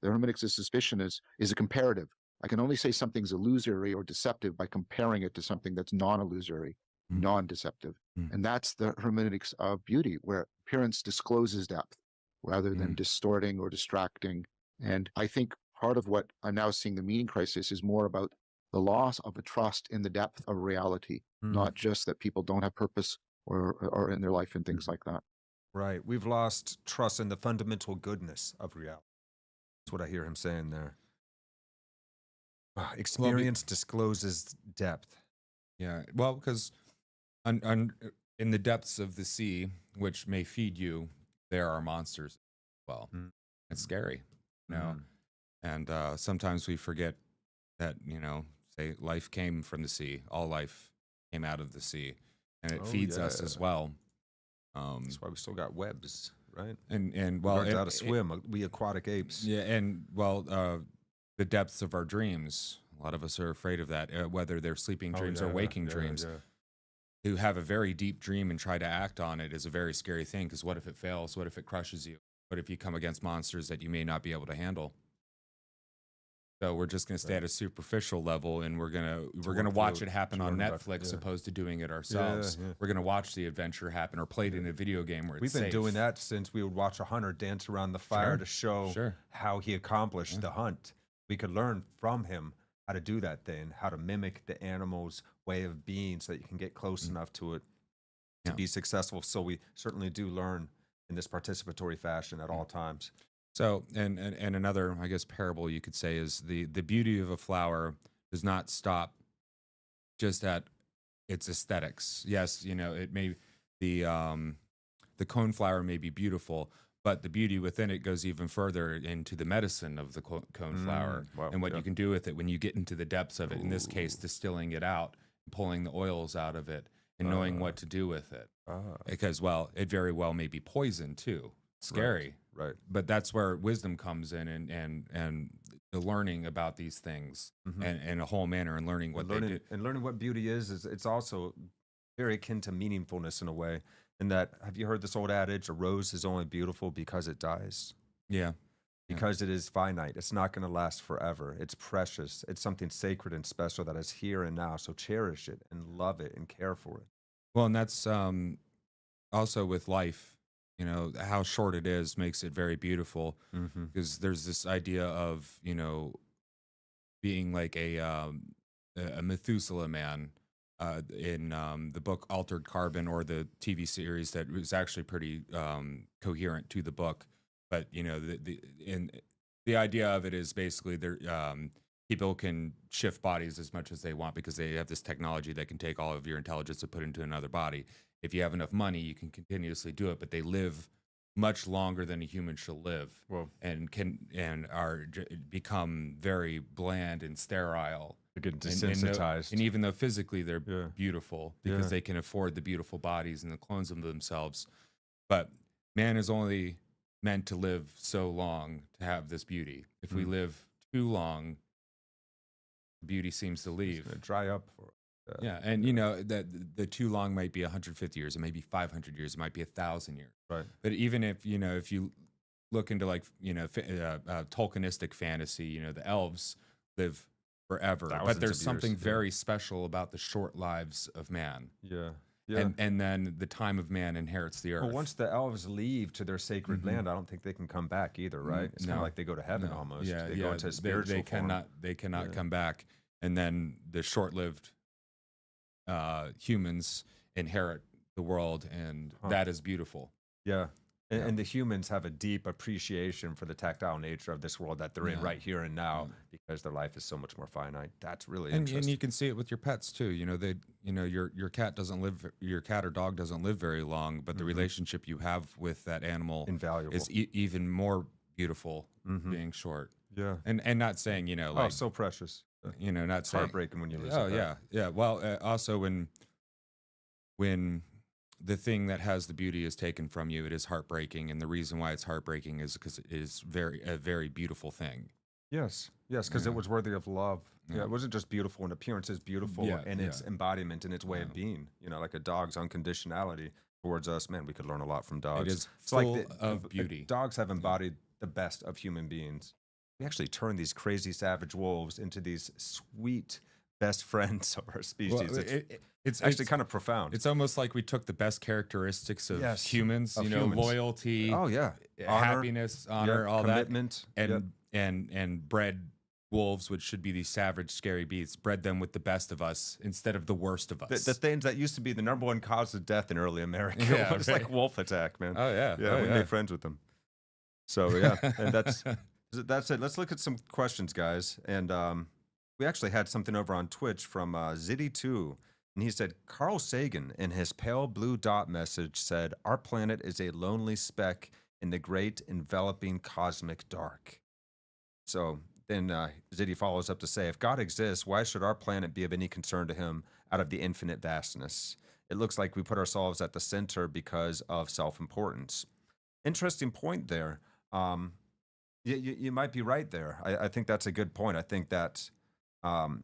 Speaker 3: the hermeneutics of suspicion is a comparative. I can only say something's illusory or deceptive by comparing it to something that's non-illusory, non-deceptive. And that's the hermeneutics of beauty, where appearance discloses depth rather than distorting or distracting. And I think part of what I'm now seeing the meaning crisis is more about the loss of a trust in the depth of reality, not just that people don't have purpose or in their life and things like that.
Speaker 1: Right. We've lost trust in the fundamental goodness of reality. That's what I hear him saying there. Experience discloses depth.
Speaker 2: Yeah. Well, because in the depths of the sea, which may feed you, there are monsters as well. It's scary, you know. And sometimes we forget that, you know, say life came from the sea. All life came out of the sea, and it feeds us as well.
Speaker 1: That's why we still got webs, right?
Speaker 2: And well,
Speaker 1: learned how to swim. We aquatic apes.
Speaker 2: Yeah, and well, the depths of our dreams. A lot of us are afraid of that, whether they're sleeping dreams or waking dreams. To have a very deep dream and try to act on it is a very scary thing, because what if it fails? What if it crushes you? What if you come against monsters that you may not be able to handle? So we're just going to stay at a superficial level, and we're gonna watch it happen on Netflix, opposed to doing it ourselves. We're gonna watch the adventure happen, or play it in a video game where it's safe.
Speaker 1: We've been doing that since we would watch a hunter dance around the fire to show how he accomplished the hunt. We could learn from him how to do that thing, how to mimic the animal's way of being, so that you can get close enough to it to be successful. So we certainly do learn in this participatory fashion at all times.
Speaker 2: So, and another, I guess, parable you could say is the beauty of a flower does not stop just at its aesthetics. Yes, you know, it may the coneflower may be beautiful, but the beauty within it goes even further into the medicine of the coneflower and what you can do with it when you get into the depths of it. In this case, distilling it out, pulling the oils out of it, and knowing what to do with it. Because, well, it very well may be poison too. Scary.
Speaker 1: Right.
Speaker 2: But that's where wisdom comes in, and the learning about these things and a whole manner, and learning what they do.
Speaker 1: And learning what beauty is it's also very akin to meaningfulness in a way. In that, have you heard this old adage, a rose is only beautiful because it dies?
Speaker 2: Yeah. Yeah.
Speaker 1: Because it is finite. It's not going to last forever. It's precious. It's something sacred and special that is here and now. So cherish it and love it and care for it.
Speaker 2: Well, and that's also with life, how short it is makes it very beautiful,
Speaker 1: Mm-hmm.
Speaker 2: because there's this idea of, being like a Methuselah man, in the book Altered Carbon, or the TV series that was actually pretty coherent to the book. But the idea of it is basically people can shift bodies as much as they want because they have this technology that can take all of your intelligence and put it into another body. If you have enough money, you can continuously do it, but they live much longer than a human should live.
Speaker 1: Well,
Speaker 2: And become very bland and sterile.
Speaker 1: they're getting
Speaker 2: And
Speaker 1: desensitized.
Speaker 2: and even though physically they're
Speaker 1: Yeah.
Speaker 2: beautiful because
Speaker 1: Yeah.
Speaker 2: they can afford the beautiful bodies and the clones of themselves, but man is only meant to live so long to have this beauty. If we live too long, beauty seems to
Speaker 1: It's
Speaker 2: leave.
Speaker 1: gonna dry up for
Speaker 2: Yeah, and that the too long might be 150 years, it might be 500 years, it might be 1,000 years.
Speaker 1: right.
Speaker 2: But even if if you look into like Tolkienistic fantasy, the elves live forever,
Speaker 1: Thousands
Speaker 2: but
Speaker 1: of
Speaker 2: there's
Speaker 1: years,
Speaker 2: something
Speaker 1: yeah.
Speaker 2: very special about the short lives of man,
Speaker 1: Yeah. Yeah.
Speaker 2: and then the time of man inherits the earth.
Speaker 1: Well, once the elves leave to their sacred
Speaker 2: Mhm.
Speaker 1: land, I don't think they can come back either, right? It's kind
Speaker 2: no.
Speaker 1: of like they go to heaven
Speaker 2: No,
Speaker 1: almost.
Speaker 2: yeah,
Speaker 1: They go into spiritual
Speaker 2: they
Speaker 1: form.
Speaker 2: cannot
Speaker 1: Yeah.
Speaker 2: come back, and then the short-lived humans inherit the world, and
Speaker 1: Huh.
Speaker 2: that is beautiful.
Speaker 1: Yeah. And,
Speaker 2: Yeah.
Speaker 1: and the humans have a deep appreciation for the tactile nature of this world that they're in
Speaker 2: Yeah.
Speaker 1: right here and now
Speaker 2: Yeah.
Speaker 1: because their life is so much more finite. That's really
Speaker 2: And
Speaker 1: interesting.
Speaker 2: you can see it with your pets too. Your cat doesn't live, your cat or dog doesn't live very long, but the
Speaker 1: Mhm.
Speaker 2: relationship you have with that animal
Speaker 1: Invaluable.
Speaker 2: is even more beautiful,
Speaker 1: Mhm.
Speaker 2: being short.
Speaker 1: Yeah.
Speaker 2: And not saying
Speaker 1: Oh,
Speaker 2: like
Speaker 1: so precious.
Speaker 2: not
Speaker 1: It's
Speaker 2: saying.
Speaker 1: heartbreaking when you lose
Speaker 2: Oh
Speaker 1: a pet.
Speaker 2: yeah. Well, also when the thing that has the beauty is taken from you, it is heartbreaking, and the reason why it's heartbreaking is because it is a very beautiful thing.
Speaker 1: Yes, because
Speaker 2: Yeah.
Speaker 1: it was worthy of love. Yeah.
Speaker 2: Yeah.
Speaker 1: It wasn't just beautiful in appearance; it's beautiful
Speaker 2: Yeah,
Speaker 1: in its
Speaker 2: yeah.
Speaker 1: embodiment and its way
Speaker 2: Yeah.
Speaker 1: of being. Like a dog's unconditionality towards us. Man, we could learn a lot from
Speaker 2: It
Speaker 1: dogs.
Speaker 2: is
Speaker 1: It's like
Speaker 2: full of beauty.
Speaker 1: Dogs have embodied the best of human beings. We actually turn these crazy savage wolves into these sweet best friends of our species.
Speaker 2: Well,
Speaker 1: It's actually kind of profound.
Speaker 2: It's almost like we took the best characteristics of
Speaker 1: Yes,
Speaker 2: humans,
Speaker 1: of humans.
Speaker 2: loyalty,
Speaker 1: Oh yeah,
Speaker 2: happiness, honor,
Speaker 1: Yep,
Speaker 2: all that,
Speaker 1: commitment.
Speaker 2: and bred wolves, which should be these savage, scary beasts, bred them with the best of us instead of the worst of us.
Speaker 1: The things that used to be the number one cause of death in early America
Speaker 2: Yeah,
Speaker 1: was
Speaker 2: right.
Speaker 1: like wolf attack, man.
Speaker 2: Oh yeah,
Speaker 1: Yeah,
Speaker 2: oh,
Speaker 1: we made friends with them. So yeah, and that's it. Let's look at some questions, guys. And we actually had something over on Twitch from Ziddy2, and he said Carl Sagan in his pale blue dot message said, "Our planet is a lonely speck in the great enveloping cosmic dark." So then Ziddy follows up to say, "If God exists, why should our planet be of any concern to him out of the infinite vastness? It looks like we put ourselves at the center because of self-importance." Interesting point there. You might be right there. I think that's a good point. I think that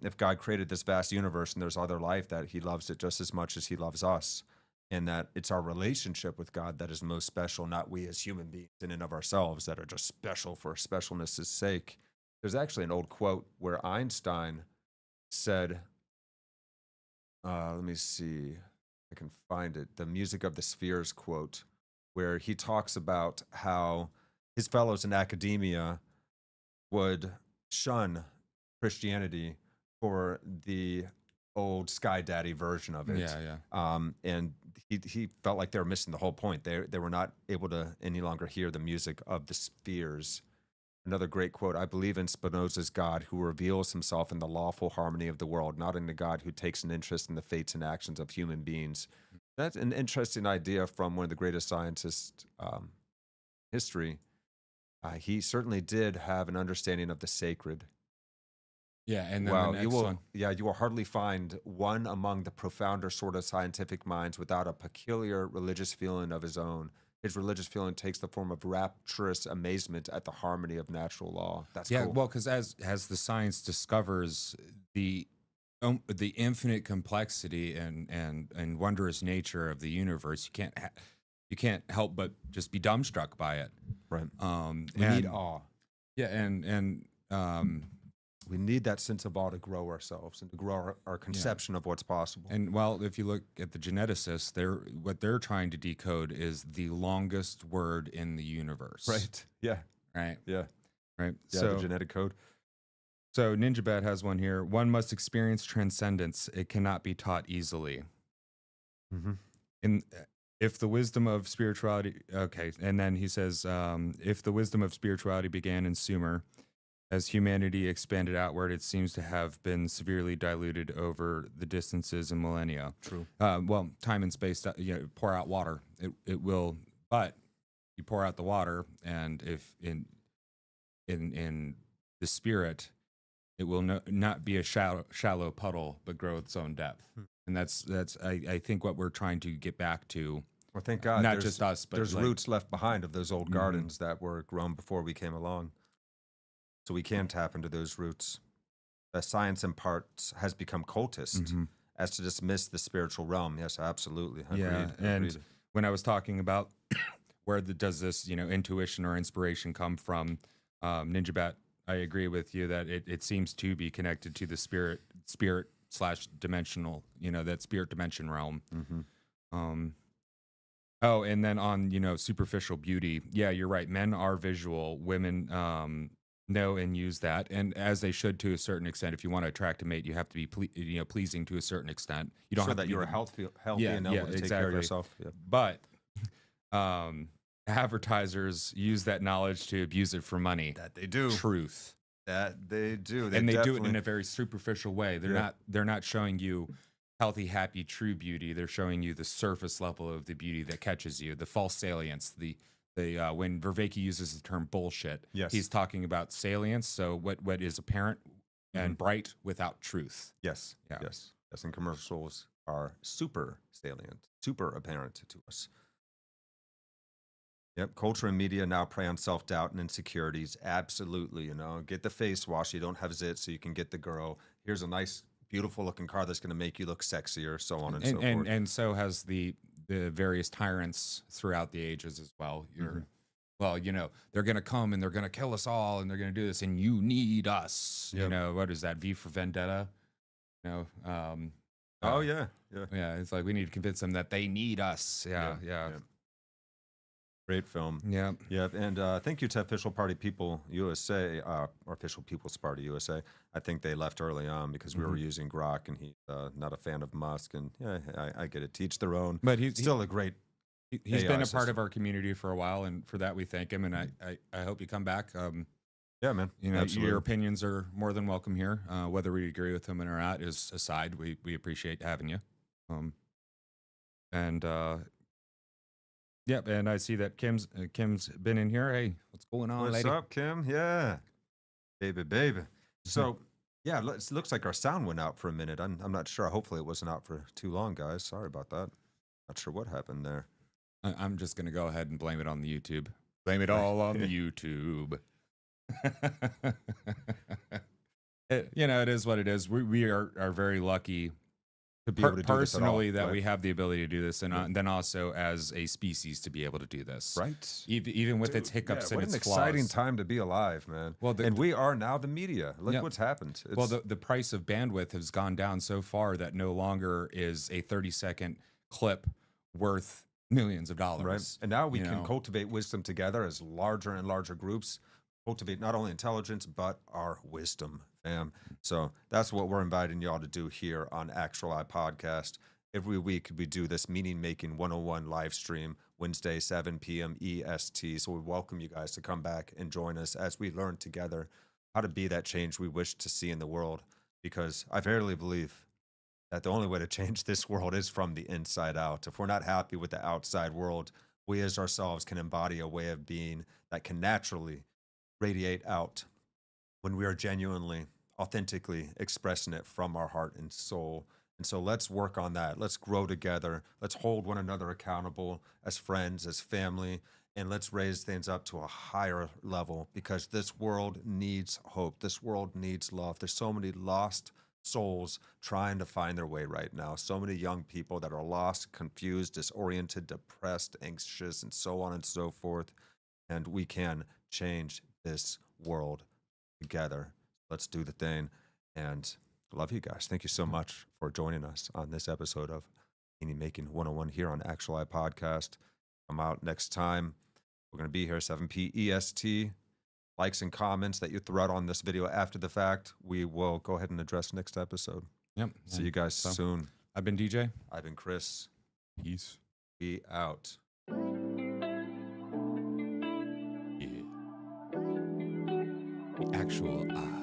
Speaker 1: if God created this vast universe and there's other life, that he loves it just as much as he loves us, and that it's our relationship with God that is most special, not we as human beings in and of ourselves that are just special for specialness' sake. There's actually an old quote where Einstein said, let me see, I can find it, the Music of the Spheres quote, where he talks about how his fellows in academia would shun Christianity for the old Sky Daddy version of it.
Speaker 2: Yeah.
Speaker 1: And he felt like they were missing the whole point. They were not able to any longer hear the music of the spheres. Another great quote: "I believe in Spinoza's God who reveals himself in the lawful harmony of the world, not in the God who takes an interest in the fates and actions of human beings." That's an interesting idea from one of the greatest scientists history. He certainly did have an understanding of the sacred.
Speaker 2: Yeah, and then
Speaker 1: Wow,
Speaker 2: the next one.
Speaker 1: you will hardly find one among the profounder sort of scientific minds without a peculiar religious feeling of his own. His religious feeling takes the form of rapturous amazement at the harmony of natural law. That's
Speaker 2: Yeah,
Speaker 1: cool.
Speaker 2: well, because as the science discovers the the infinite complexity and wondrous nature of the universe, you can't help but just be dumbstruck by it.
Speaker 1: Right. We need awe.
Speaker 2: Yeah, and
Speaker 1: We need that sense of awe to grow ourselves and to grow our conception of what's possible.
Speaker 2: and well, if you look at the geneticists, what they're trying to decode is the longest word in the universe.
Speaker 1: Right. Yeah.
Speaker 2: Right.
Speaker 1: Yeah.
Speaker 2: Right.
Speaker 1: Yeah.
Speaker 2: So
Speaker 1: The genetic code.
Speaker 2: So Ninja Bat has one here. One must experience transcendence. It cannot be taught easily.
Speaker 1: Mm-hmm.
Speaker 2: If the wisdom of spirituality, okay, and then he says, if the wisdom of spirituality began in Sumer, as humanity expanded outward, it seems to have been severely diluted over the distances and millennia.
Speaker 1: True.
Speaker 2: Well, time and space, pour out water. It will, but you pour out the water, and if in the spirit, it will not be a shallow puddle, but grow its own depth. And that's I think what we're trying to get back to.
Speaker 1: Well, thank God.
Speaker 2: Not just us, but
Speaker 1: there's roots left behind of those old gardens that were grown before we came along. So we can tap into those roots. Science in parts has become cultist as to dismiss the spiritual realm. Yes, absolutely.
Speaker 2: Agreed. And when I was talking about where does this intuition or inspiration come from, Ninja Bat, I agree with you that it seems to be connected to the spirit / dimensional, that spirit dimension realm. Oh, and then on, superficial beauty. Yeah, you're right. Men are visual. Women know and use that, and as they should to a certain extent. If you want to attract a mate, you have to be pleasing to a certain extent. You don't have
Speaker 1: that
Speaker 2: to
Speaker 1: you're healthy and able to take care of yourself. Yeah.
Speaker 2: But advertisers use that knowledge to abuse it for money.
Speaker 1: That they do.
Speaker 2: Truth.
Speaker 1: That they do.
Speaker 2: And they do it in a very superficial way. They're not showing you healthy, happy, true beauty. They're showing you the surface level of the beauty that catches you, the false salience, when Vervaeke uses the term bullshit, he's talking about salience. So what is apparent and bright without truth.
Speaker 1: Yes. Yeah. Yes. And commercials are super salient, super apparent to us. Yep. Culture and media now prey on self-doubt and insecurities. Absolutely. Get the face wash. You don't have zits, so you can get the girl. Here's a nice, beautiful looking car that's going to make you look sexier, so on and so forth.
Speaker 2: And so has the various tyrants throughout the ages as well. Well, they're going to come and they're going to kill us all and they're going to do this and you need us.
Speaker 1: Yep.
Speaker 2: What is that? V for Vendetta?
Speaker 1: Oh, yeah.
Speaker 2: Yeah. It's like we need to convince them that they need us. Yeah.
Speaker 1: Great film.
Speaker 2: Yeah.
Speaker 1: And thank you to Official Party People USA, or Official People's Party USA. I think they left early on because we were using Grok, and he's not a fan of Musk. And I get it. Teach their own.
Speaker 2: But he's
Speaker 1: still a great.
Speaker 2: He's been a part of our community for a while, and for that we thank him. And I hope you come back.
Speaker 1: Yeah, man. Absolutely.
Speaker 2: Your opinions are more than welcome here. Whether we agree with them or not is aside. We appreciate having you. Yep, and I see that Kim's been in here. Hey, what's going on, lady?
Speaker 1: What's up, Kim? Yeah, baby. So, yeah, it looks like our sound went out for a minute. I'm not sure. Hopefully, it wasn't out for too long, guys. Sorry about that. Not sure what happened there.
Speaker 2: I'm just gonna go ahead and blame it on the YouTube. Blame it all on the YouTube. It is what it is. We are very lucky.
Speaker 1: To be able to do
Speaker 2: personally,
Speaker 1: this at all,
Speaker 2: that we have the ability to do this, and then also as a species to be able to do this,
Speaker 1: right?
Speaker 2: Even with its hiccups and its flaws.
Speaker 1: What an exciting time to be alive, man!
Speaker 2: Well,
Speaker 1: and we are now the media. Look what's happened.
Speaker 2: The price of bandwidth has gone down so far that no longer is a 30-second clip worth millions of dollars.
Speaker 1: Right, and now we can cultivate wisdom together as larger and larger groups. Cultivate not only intelligence but our wisdom, fam. So that's what we're inviting y'all to do here on Actuali Podcast. Every week we do this meaning-making 101 live stream, Wednesday, 7 p.m. EST. So we welcome you guys to come back and join us as we learn together how to be that change we wish to see in the world. Because I verily believe that the only way to change this world is from the inside out. If we're not happy with the outside world, we as ourselves can embody a way of being that can naturally radiate out when we are genuinely, authentically expressing it from our heart and soul. And so let's work on that. Let's grow together. Let's hold one another accountable as friends, as family, and let's raise things up to a higher level because this world needs hope. This world needs love. There's so many lost souls trying to find their way right now. So many young people that are lost, confused, disoriented, depressed, anxious, and so on and so forth. And we can change this world together. Let's do the thing. And I love you guys. Thank you so much for joining us on this episode of Meaning Making 101 here on Actuali Podcast. Come out next time. We're going to be here 7 p. EST. Likes and comments that you throw out on this video after the fact, we will go ahead and address next episode.
Speaker 2: Yep.
Speaker 1: See you guys soon.
Speaker 2: I've been DJ.
Speaker 1: I've been Chris.
Speaker 2: Peace.
Speaker 1: Be out.
Speaker 2: Yeah. The actual I.